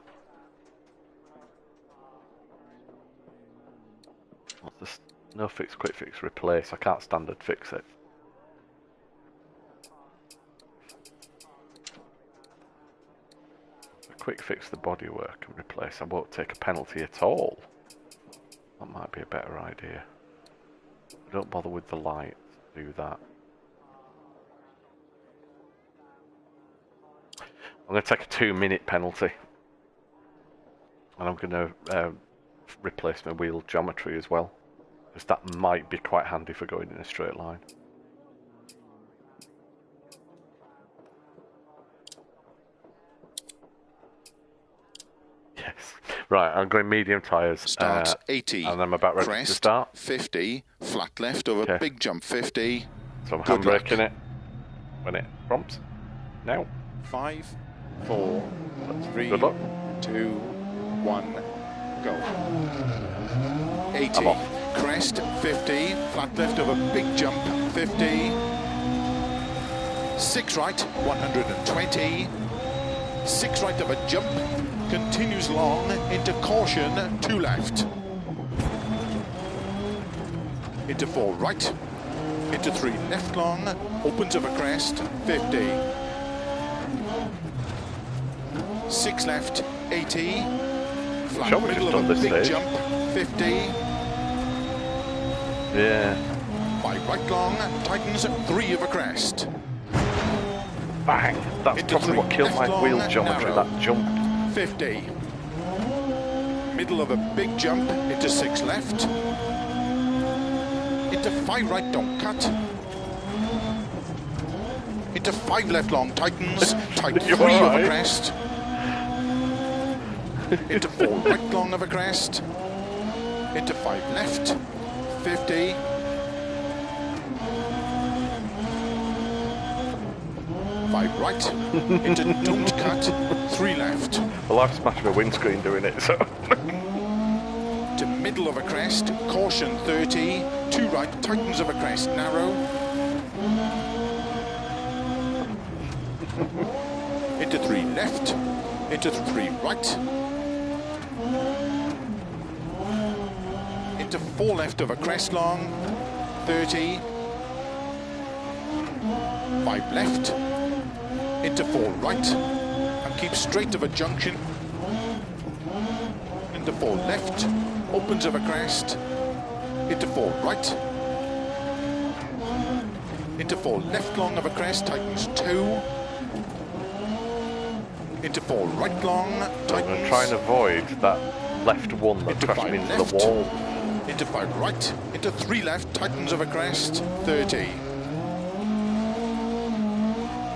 What's this? No fix, quick fix, replace. I can't standard fix it. Quick fix the bodywork and replace. I won't take a penalty at all. That might be a better idea. Don't bother with the light. Do that. I'm going to take a 2-minute penalty. And I'm going to replace my wheel geometry as well. Because that might be quite handy for going in a straight line. Yes. Right, I'm going medium tyres. Start 80. And I'm about ready crest, to start. 50. Flat left over Okay. big jump 50. So I'm Good handbraking luck. it when it prompts. Now. 5, 4, 3, Good luck. 2, 1, go. I'm 80. off. Crest 50. Flat left over big jump 50. 6 right 120. 6 right of a jump. Continues long into caution 2 left. Into 4 right. Into 3 left long. Opens of a crest 50. 6 left 80. Flat Sure, we middle just of done a this big stage. jump 50. Yeah. 5 right long. Tightens 3 of a crest. Bang! That's Into probably what 3 killed my left wheel long, geometry, narrow. that jump. 50. Middle of a big jump into 6 left. Into 5 right, don't cut. Into 5 left long, tightens. Tight 3 You of a alright? crest. Into 4 right long of a crest. Into 5 left. 50. 5 right. Into don't cut. 3 left. Well, I've smashed my windscreen doing it, so... To middle of a crest, caution 30, 2 right, tightens of a crest, narrow. Into into 3 left, into 3 right, into 4 left of a crest long, 30, 5 left, into 4 right, and keep straight of a junction, into 4 left, opens of a crest, into 4 right, into 4 left long of a crest, tightens 2, into 4 right long, tightens. I'm going to try and avoid that left one that crashed me into the wall. Into 5 right, into 3 left, tightens of a crest, 30.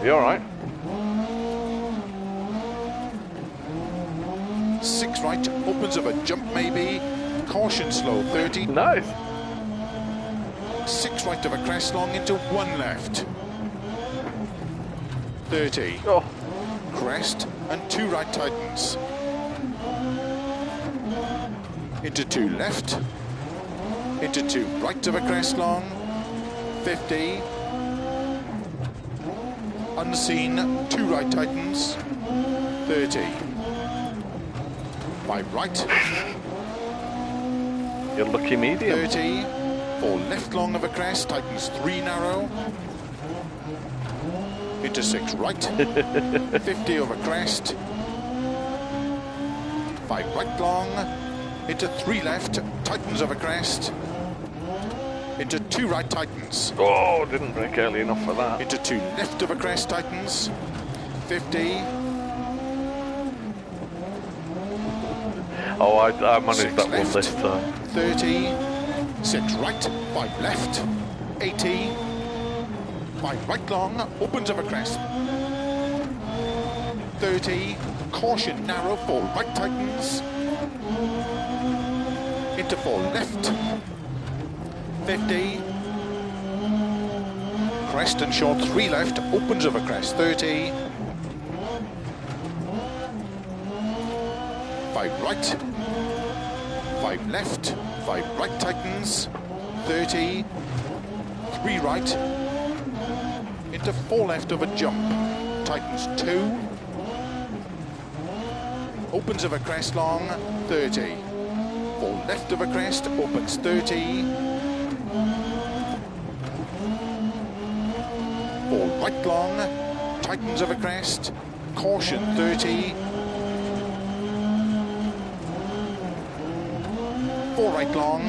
You alright? 6 right, opens of a jump maybe, caution slow, 30. Nice. 6 right of a crest long into 1 left, 30. Oh, Crest and 2 right tightens. Into 2 left, into 2 right of a crest long, 50. Unseen, 2 right tightens, 30. 5 right, you're lucky medium. 30. 4 left long of a crest, tightens 3 narrow. Into 6 right, 50 of a crest. 5 right long, into 3 left, tightens of a crest. Into 2 right tightens. Oh, didn't break early enough for that. Into 2 left of a crest tightens. 50. Oh, I managed that left, one this time. 30. 6 right, 5 left. 80. 5 right long, opens of a crest. 30. Caution narrow, 4 right tightens. Into 4 left. 50. Crest and short, 3 left, opens of a crest, 30. 5 right. 5 left. 5 right tightens. 30. 3 right. Into 4 left of a jump. Tightens 2. Opens of a crest long, 30. 4 left of a crest, opens 30. 4 right long, tightens of a crest, caution 30. 4 right long,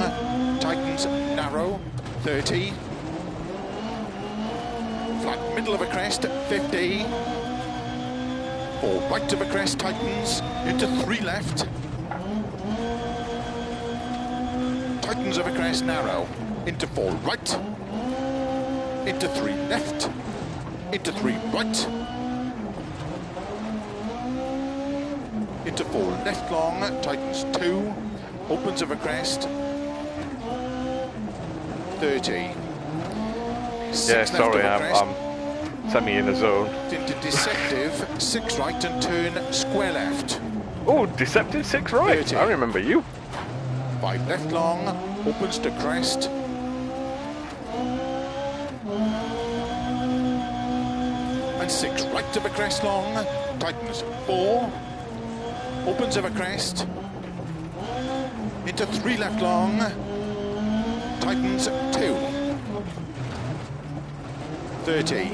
tightens narrow, 30. Flat middle of a crest, 50. 4 right of a crest, tightens, into 3 left. Tightens of a crest, narrow, into 4 right. Into 3 left. Into 3 right. Into 4 left long, tightens 2. Opens of a crest. 30. Yeah, sorry, I'm semi in a zone. Into deceptive, 6 right and turn square left. Oh, deceptive 6 right. 30. I remember you. 5 left long, opens to crest. And 6 right of a crest long, tightens 4. Opens of a crest. Into 3 left long, tightens 2. 30.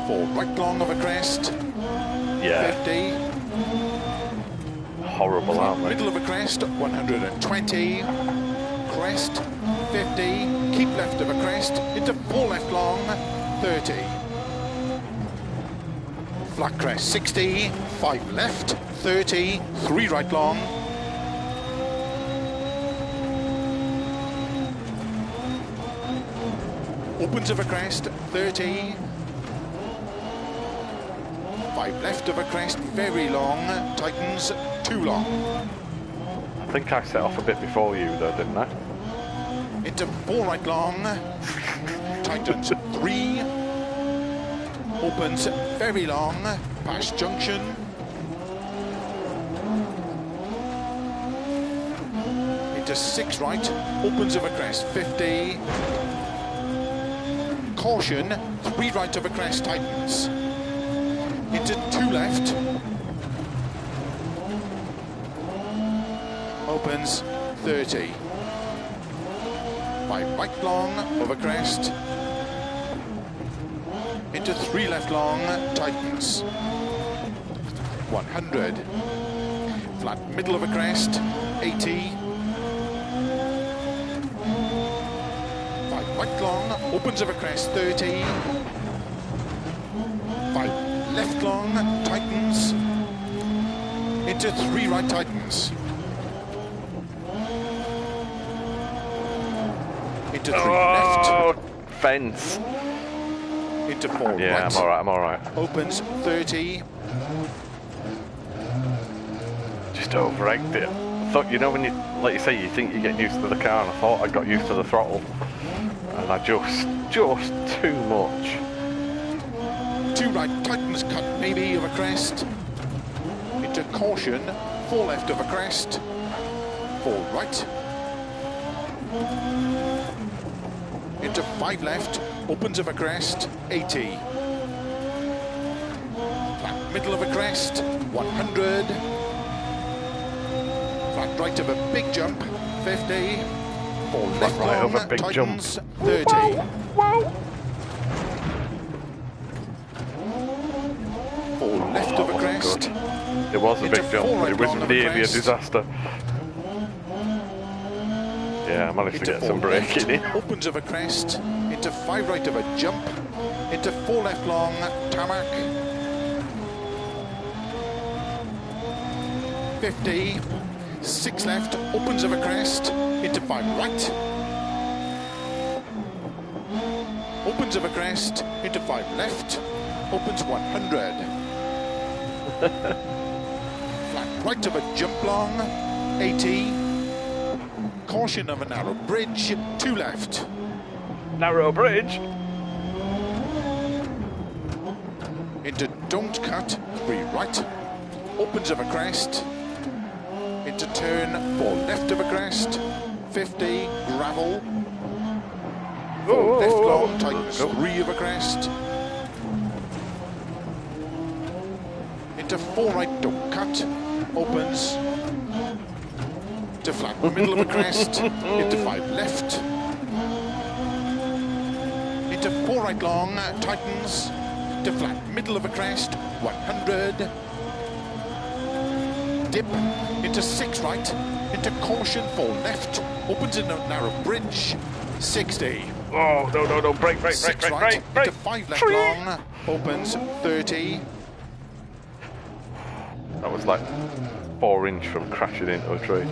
4 right long of a crest. Yeah. 50. Horrible, aren't they? Middle of a crest, 120. Crest, 50. Keep left of a crest, into 4 left long, 30. Flat crest, 60. 5 left, 30. 3 right long. Opens of a crest, 30. 5 left of a crest, very long, tightens, 2 long. I think I set off a bit before you though, didn't I? Into 4 right long, tightens 3. Opens very long, past junction. Into 6 right, opens of a crest, 50. Caution, 3 right of a crest, tightens. into 2 left. Opens 30. 5 right long, over crest. Into 3 left long, tightens. 100. Flat middle of a crest, 80. 5 right long, opens of a crest, 30. 5 left long, tightens. Into 3 right, tightens. Into 3 left. Fence. Into 4 Yeah, right. I'm alright. Opens 30. Just overegged it. I thought, you know, when you, like you say, you think you get used to the car, and I thought I got used to the throttle. And I just too much. 2 right, tightens cut maybe of a crest. Into caution, 4 left of a crest. 4 right. Into 5 left, opens of a crest, 80. Flat middle of a crest, 100. Flat right of a big jump, 50. 4 left right long, of a big tightens, jump. 30. Whoa! 4 left of a crest. Good. It was a Into big jump, 4 but right it was long of a nearly a crest. disaster. Yeah, I managed to Into get 4 some braking in. left, opens of a crest. Into 5 right of a jump. Into 4 left long, tarmac. 50. 6 left, opens of a crest. Into 5 right. Opens of a crest. Into 5 left. Opens 100. Flat right of a jump long, 80. Caution of a narrow bridge, 2 left. Narrow bridge. Into don't cut, 3 right. Opens of a crest. Into turn, 4 left of a crest. 50, gravel. 4 left long, tightens, 3 of a crest. Into 4 right, don't cut. Opens. To flat middle of a crest. Into 5 left. Into 4 right long, tightens. To flat middle of a crest, 100. Dip. Into 6 right. Into caution, 4 left. Opens in a narrow bridge, 60. Oh, no, brake. 6 right. Into 5 left long. Opens, 30. That was like 4 inch from crashing into a tree.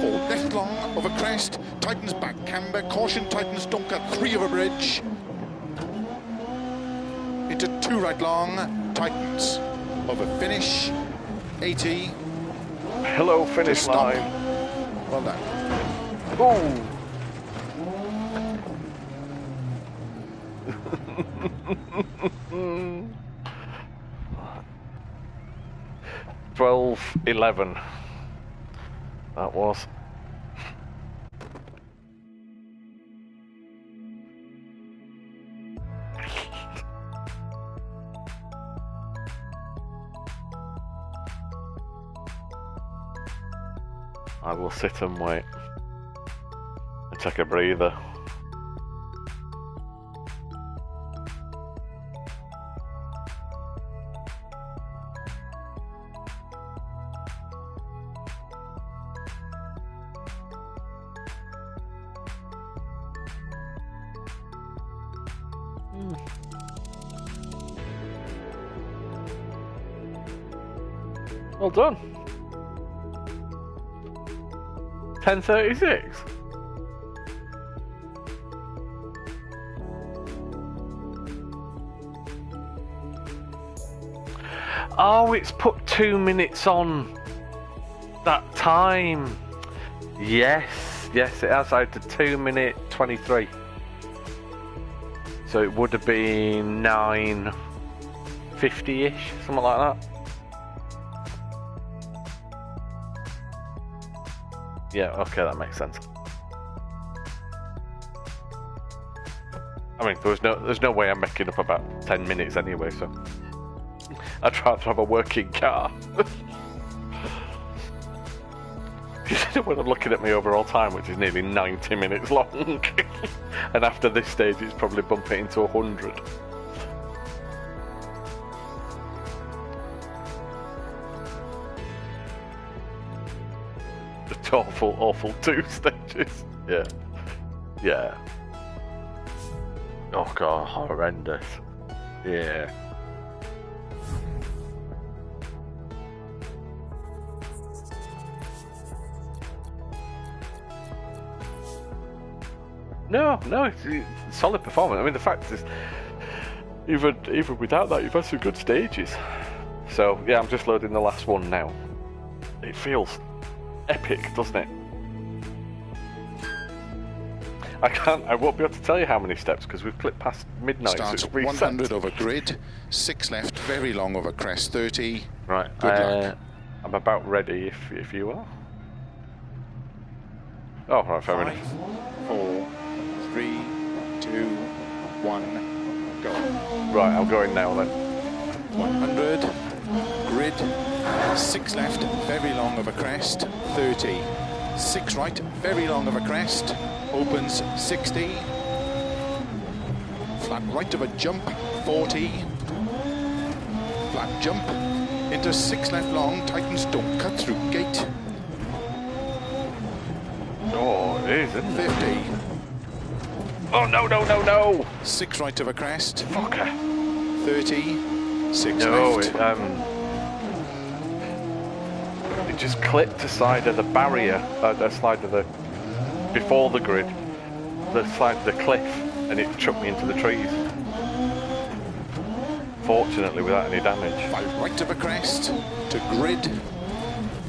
4 left long of a crest, tightens back camber, caution, tightens don't cut, 3 of a bridge. Into 2 right long, tightens of a finish, 80. Hello, finish stop. line. Well done. Ooh. 12:11. That was. I will sit and wait and take a breather. Well done. 10:36. Oh, it's put 2 minutes on that time. Yes, it has out to 2:23. So it would have been 9:50-ish, something like that. Yeah, okay, that makes sense. mean, there's no way I'm making up about 10 minutes anyway, so I'd rather have a working car. When I'm looking at my overall time, which is nearly 90 minutes long, and after this stage it's probably bumping into 100. The awful 2 stages. Yeah. Yeah. Oh god, horrendous. Yeah. No, it's solid performance. I mean, the fact is, even without that, you've had some good stages. So yeah, I'm just loading the last one now. It feels epic, doesn't it? I won't be able to tell you how many steps because we've clipped past midnight. Starts so 100 over grid, 6 left, very long over crest, 30. Right. Good luck. I'm about ready if you are. Oh, right, fair 5, enough. 4, 3, 2, 1, go. Right, I'm going now then. 100, grid, 6 left, very long over crest, 30. 6 right, very long over crest, opens 60. Flat right of a jump, 40. Flat jump, into 6 left long, tightens, don't cut through gate. Oh, it is, isn't it? 50. Oh, no! 6 right of a crest, Fucker. 30. 6 No, left. It just clipped the side of the barrier, the side of the, before the grid, the side of the cliff, and it chucked me into the trees. Fortunately, without any damage. 5 right of a crest, to grid,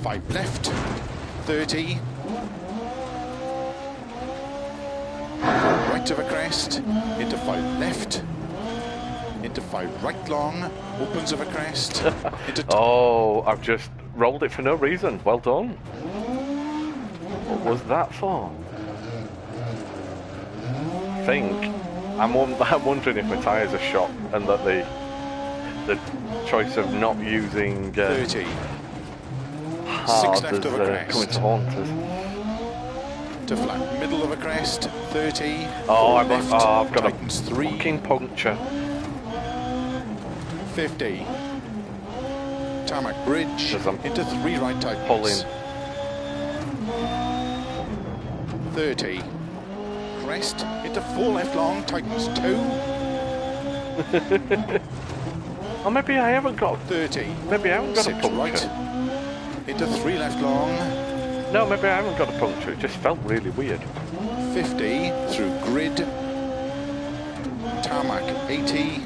5 left, 30. 4 right of a crest, into 5 left, into 5 right long, opens of a crest, into Oh, I've just rolled it for no reason. Well done. What was that for? I think I'm wondering if my tyres are shot and that the choice of not using 30. hard 6 left is of a crest. coming to haunt us. To flat middle of a crest, 30. Oh, 4 I've left, got tightens a 3. fucking puncture. 50. Tarmac bridge, Because I'm into 3 right tightens. pulling. 30. Crest, into 4 left long, tightens 2. Oh, maybe I haven't got. 30. Maybe I haven't got a 6 puncture. right, into 3 left long, No, maybe I haven't got a puncture. It just felt really weird. 50 through grid, tarmac 80,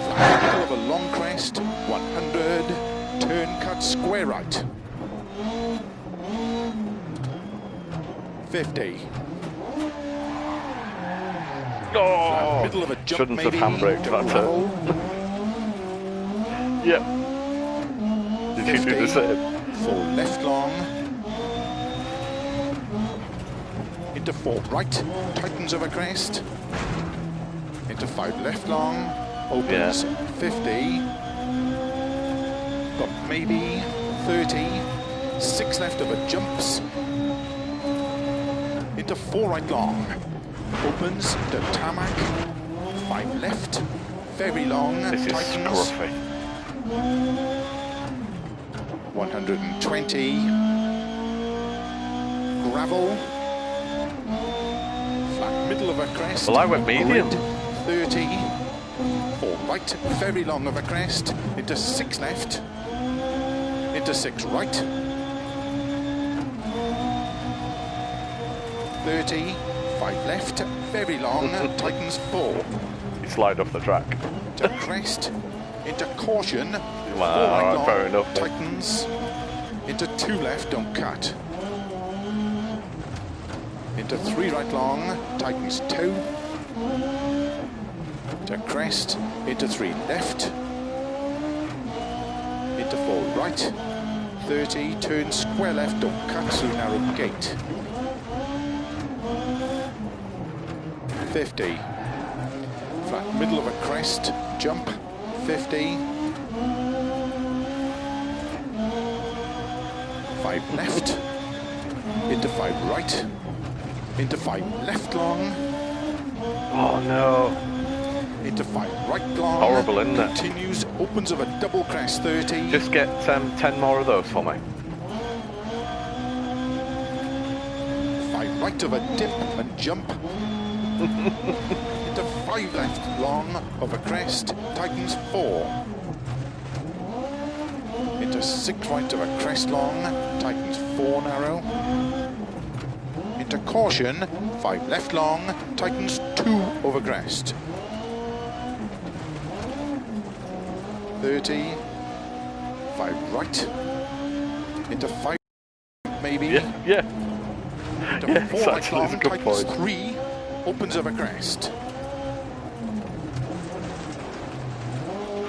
flat middle of a long crest, 100, turn cut square right, 50, Oh, middle of a jump shouldn't have maybe, handbraked to that gravel, turn. Yep. Did you do the 50, same? 4 left long, into 4 right, tightens of a crest, into 5 left long, opens 50, got maybe 30, 6 left of a jumps, into 4 right long, opens to tarmac, 5 left, very long, This is tightens, scruffy. 120, gravel, flat middle of a crest. Well, I went medium. Grid, 30, 4 right, very long of a crest, into 6 left, into 6 right, 30, 5 left, very long, tightens 4, You slide off the track. to crest, into caution, 4 Wow, right alright, long, fair enough then. tightens, into 2 left, don't cut, into 3 right long, tightens 2, to crest, into 3 left, into 4 right, 30, turn square left, don't cut through narrow gate, 50, middle of a crest, jump, 50. 5 left, into 5 right, into 5 left long. Oh no. Into 5 right long. Horrible, isn't it? Continues, opens of a double crest, 30. Just get 10 more of those for me. 5 right of a dip and jump. Into 5 left long of a crest, tightens 4. Into 6 right of a crest long, tightens 4 narrow. Into caution, 5 left long, tightens 2 over crest. 30, 5 right, into 5 maybe. Yeah. Into Yeah, 4 it's right actually long, a good tightens point. 3, opens over crest.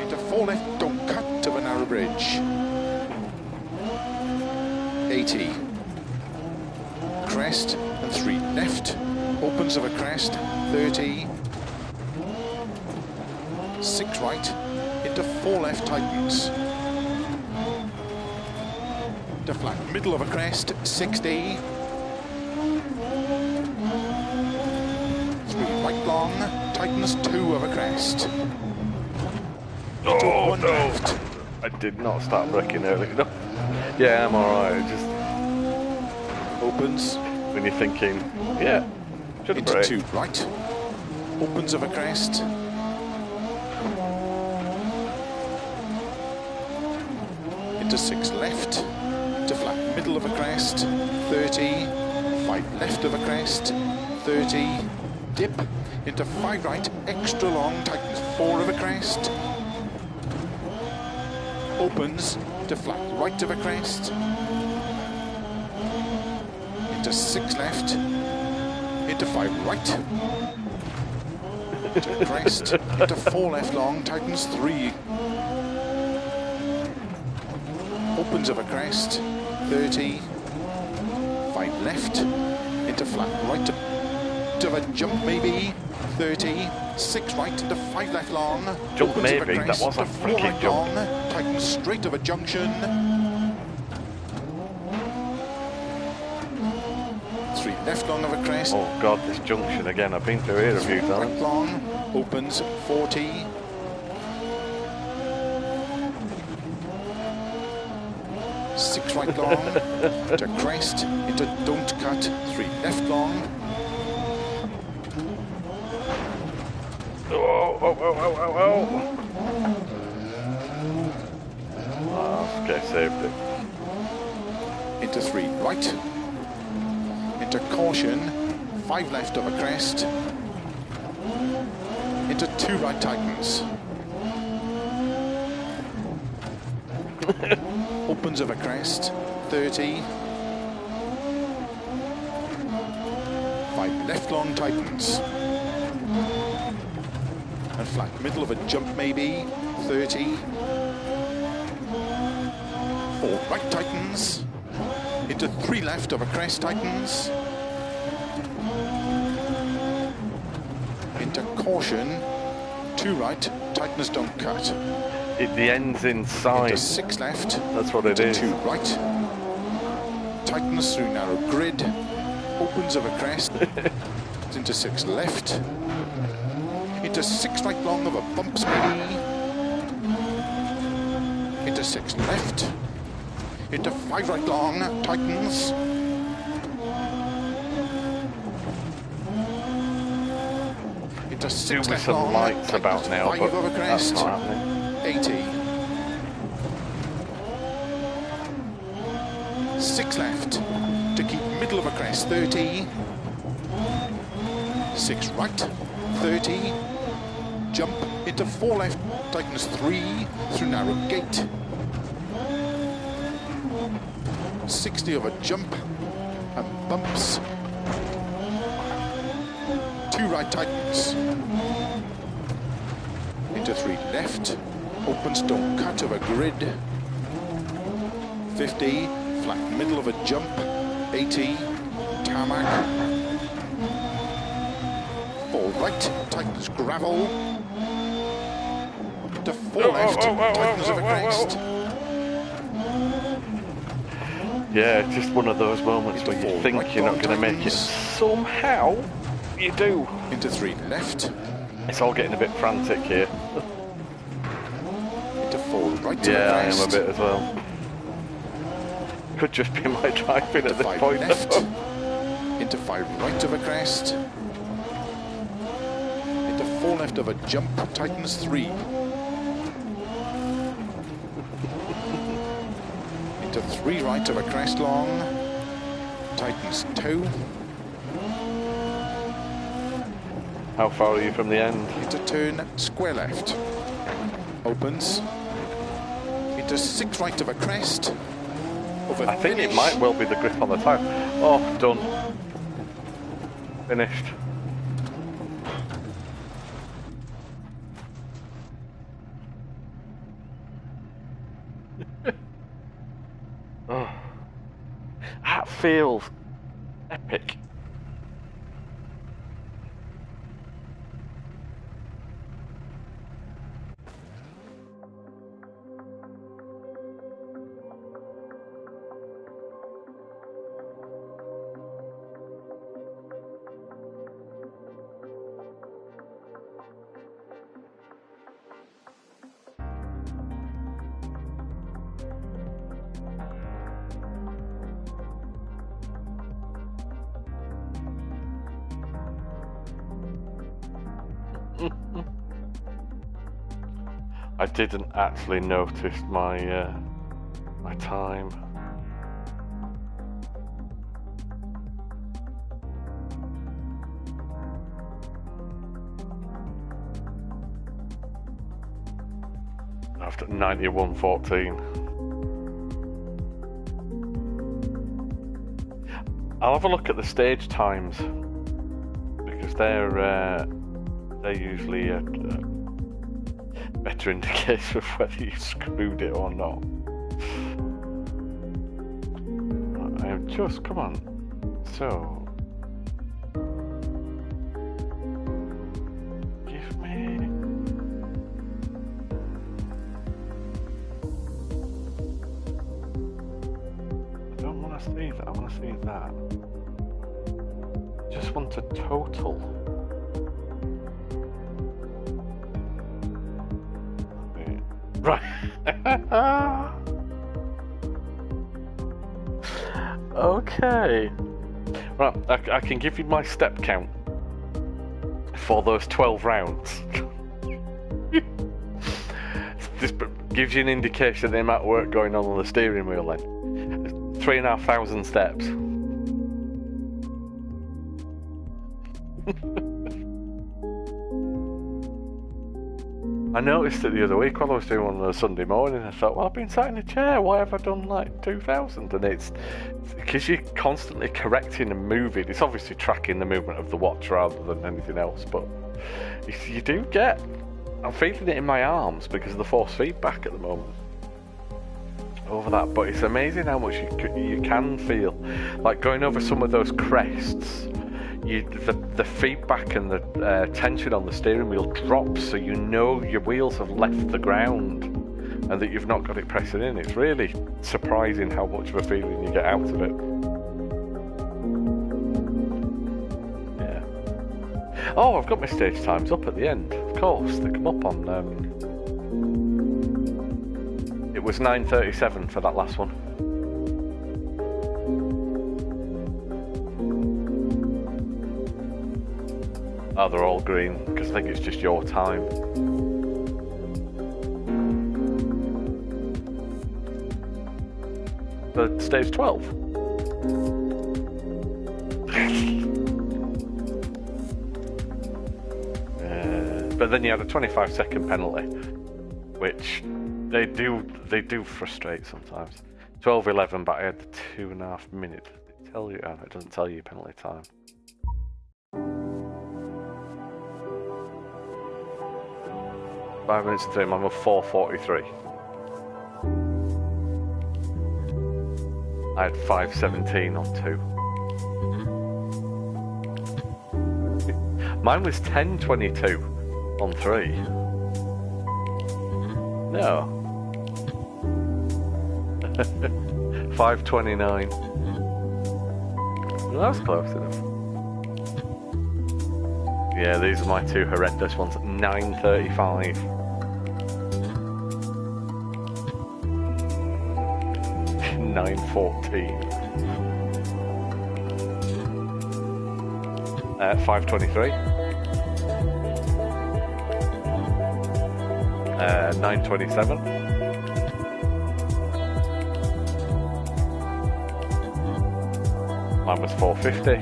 Into 4 left, don't cut to a narrow bridge. 80. Crest and 3 left, opens of a crest, 30. 6 right, into 4 left, tightens. To flat middle of a crest, 60. 3 right long, tightens 2 of a crest. Into 1 left. I did not start braking early enough. Yeah, I'm alright. Just Opens. when you're thinking, yeah, should have Into braked. 2 right. Opens of a crest. Into 6 left. To flat middle of a crest. 30. 5 left of a crest. 30. Dip. Into 5 right. Extra long. Tightens 4 of a crest. Opens to flat right of a crest. Into 6 left. Into 5 right. To crest. Into 4 left long. Tightens 3. Opens of a crest. 30. 5 left. Into flat right. To a jump maybe. 30. 6 right into 5 left long. Jump Opens of a maybe, that crest, was a to 4 freaking right jump. long. Tightens straight of a junction. 3 left long of a crest. Oh god, this junction again. I've been through here a few Right times. long, opens 40. Six right long, to crest, into don't cut, 3 left long. Oh. Oh, okay, saved it. Into 3 right, into caution, 5 left of a crest, into 2 right tightens. Opens of a crest, 30. 5 left long tightens. And flat middle of a jump maybe, 30. 4 right tightens. Into 3 left of a crest tightens. Into caution, 2 right, tightens don't cut. The end's inside. Into 6 left. That's what it into is. 2 right. Tightens through narrow grid. Opens of a crest. Into 6 left. Into 6 right long of a bump maybe. Into 6 left. Into 5 right long. Tightens. Into 6 Do with left some long. lights about tightens now, 5 but over that's crest. not happening. 80. 6 left to keep middle of a crest, 30. 6 right, 30. Jump into 4 left, tightens 3 through narrow gate. 60 of a jump and bumps. 2 right tightens. Into 3 left. Opens, don't cut of a grid. 50, flat middle of a jump. 80, tarmac. 4 right, tightens gravel. Into 4 left, tightens of a crest. Yeah, it's just one of those moments where you think right you're not going to make it. Somehow, you do. Into 3 left. It's all getting a bit frantic here. Into 4 right to the Yeah, I am crest. a bit as well. Could just be my driving at this 5 point. left. Into 5 right of a crest. Into 4 left of a jump, tightens 3. Into 3 right of a crest long, tightens 2. How far are you from the end? Into turn square left, opens. Into 6 right of a crest. Over I think finish. it might well be the grip on the tire. Oh, done. Finished. Oh, that feels epic. I didn't actually notice my my time. After 91.14. I'll have a look at the stage times because they're usually a better indicator of whether you screwed it or not. I am just, come on. So, give me. I don't want to see that. I want to see that. Just want a total. Right. Okay. Right, I can give you my step count for those 12 rounds. This gives you an indication of the amount of work going on the steering wheel then. 3,500 steps. I noticed it the other week while I was doing one on a Sunday morning. I thought, well, I've been sat in a chair. Why have I done like 2,000? And it's because you're constantly correcting and moving. It's obviously tracking the movement of the watch rather than anything else. But you do get. I'm feeling it in my arms because of the force feedback at the moment over that. But it's amazing how much you can feel. Like going over some of those crests. The feedback and the tension on the steering wheel drops, so you know your wheels have left the ground and that you've not got it pressing in. It's really surprising how much of a feeling you get out of it. Yeah. Oh, I've got my stage times up at the end. Of course, they come up on. It was 9:37 for that last one. Oh, they're all green, because I think it's just your time. But stage 12. But then you had a 25-second penalty, which they do frustrate sometimes. 12:11, but I had the 2.5 minutes. It tell you? Oh, it doesn't tell you penalty time. Five minutes and 3, I'm on 4:43. I had 5:17 on 2. Mine was 10:22 on 3. No. 5:29. Well, that was close enough. Yeah, these are my two horrendous ones. 9:35. 9:14. 5:23. 9:27. Mine was 4:50.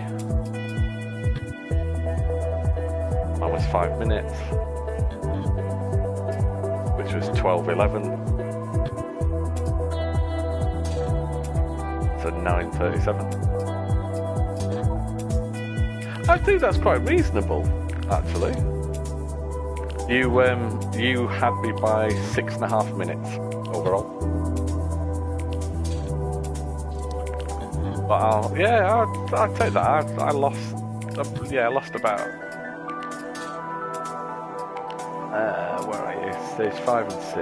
Mine was 5 minutes, which was 12:11. So 9:37. I think that's quite reasonable, actually. You had me by 6.5 minutes overall. But I'll take that. I lost. I lost about. Where are you? Stage 5 and 6.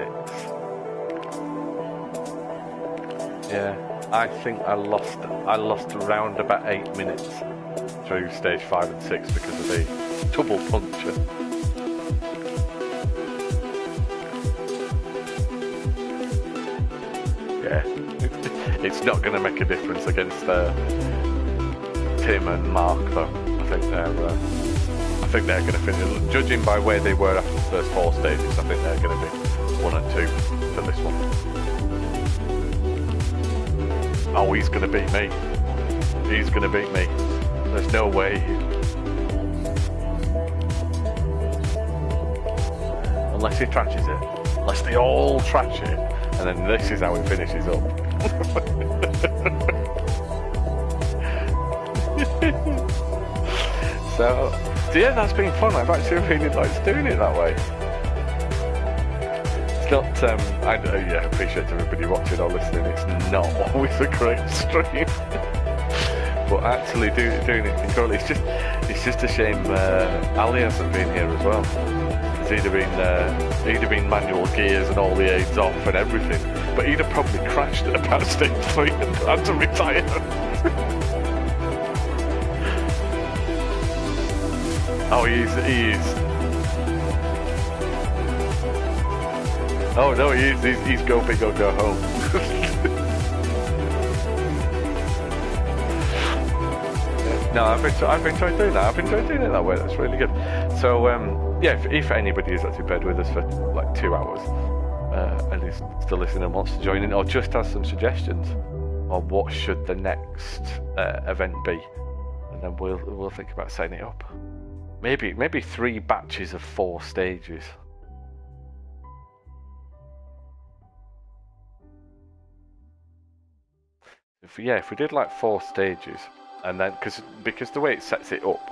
Yeah, I think I lost around about 8 minutes through stage 5 and 6 because of the double puncture. Yeah, it's not going to make a difference against Tim and Mark, though. I think they're going to finish. Judging by where they were after the first 4 stages, I think they're going to be 1 and 2 for this one. Oh, he's going to beat me. He's going to beat me. There's no way. Unless he trashes it. Unless they all trash it. And then this is how it finishes up. So yeah, that's been fun. I've actually really liked doing it that way. It's not, I appreciate everybody watching or listening. It's not always a great stream. But actually doing it control, it's just a shame Ali hasn't been here as well. He'd have been manual gears and all the aids off and everything, but he'd have probably crashed at about stage 3 and had to retire. Oh, he is. Oh no, he is. He's go big or go home. No, I've enjoyed doing that. I've enjoyed doing it that way. That's really good. So, yeah, if anybody is actually bed with us for like 2 hours and is still listening and wants to join in, or just has some suggestions on what should the next event be, and then we'll think about setting it up. Maybe 3 batches of 4 stages. If we did like 4 stages. And then, because the way it sets it up,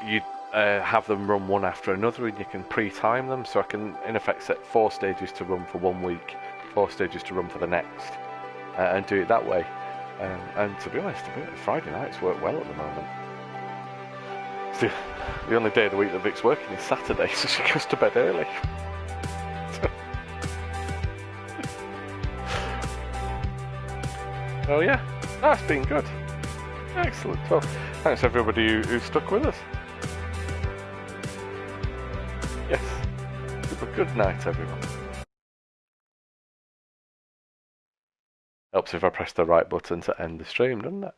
you have them run one after another, and you can pre-time them. So I can, in effect, set 4 stages to run for 1 week, 4 stages to run for the next, and do it that way. And to be honest, Friday nights work well at the moment. The only day of the week that Vic's working is Saturday, so she goes to bed early. Oh yeah, that's been good. Excellent. Well, thanks everybody who stuck with us. Yes. Have a good night, everyone. Helps if I press the right button to end the stream, doesn't it?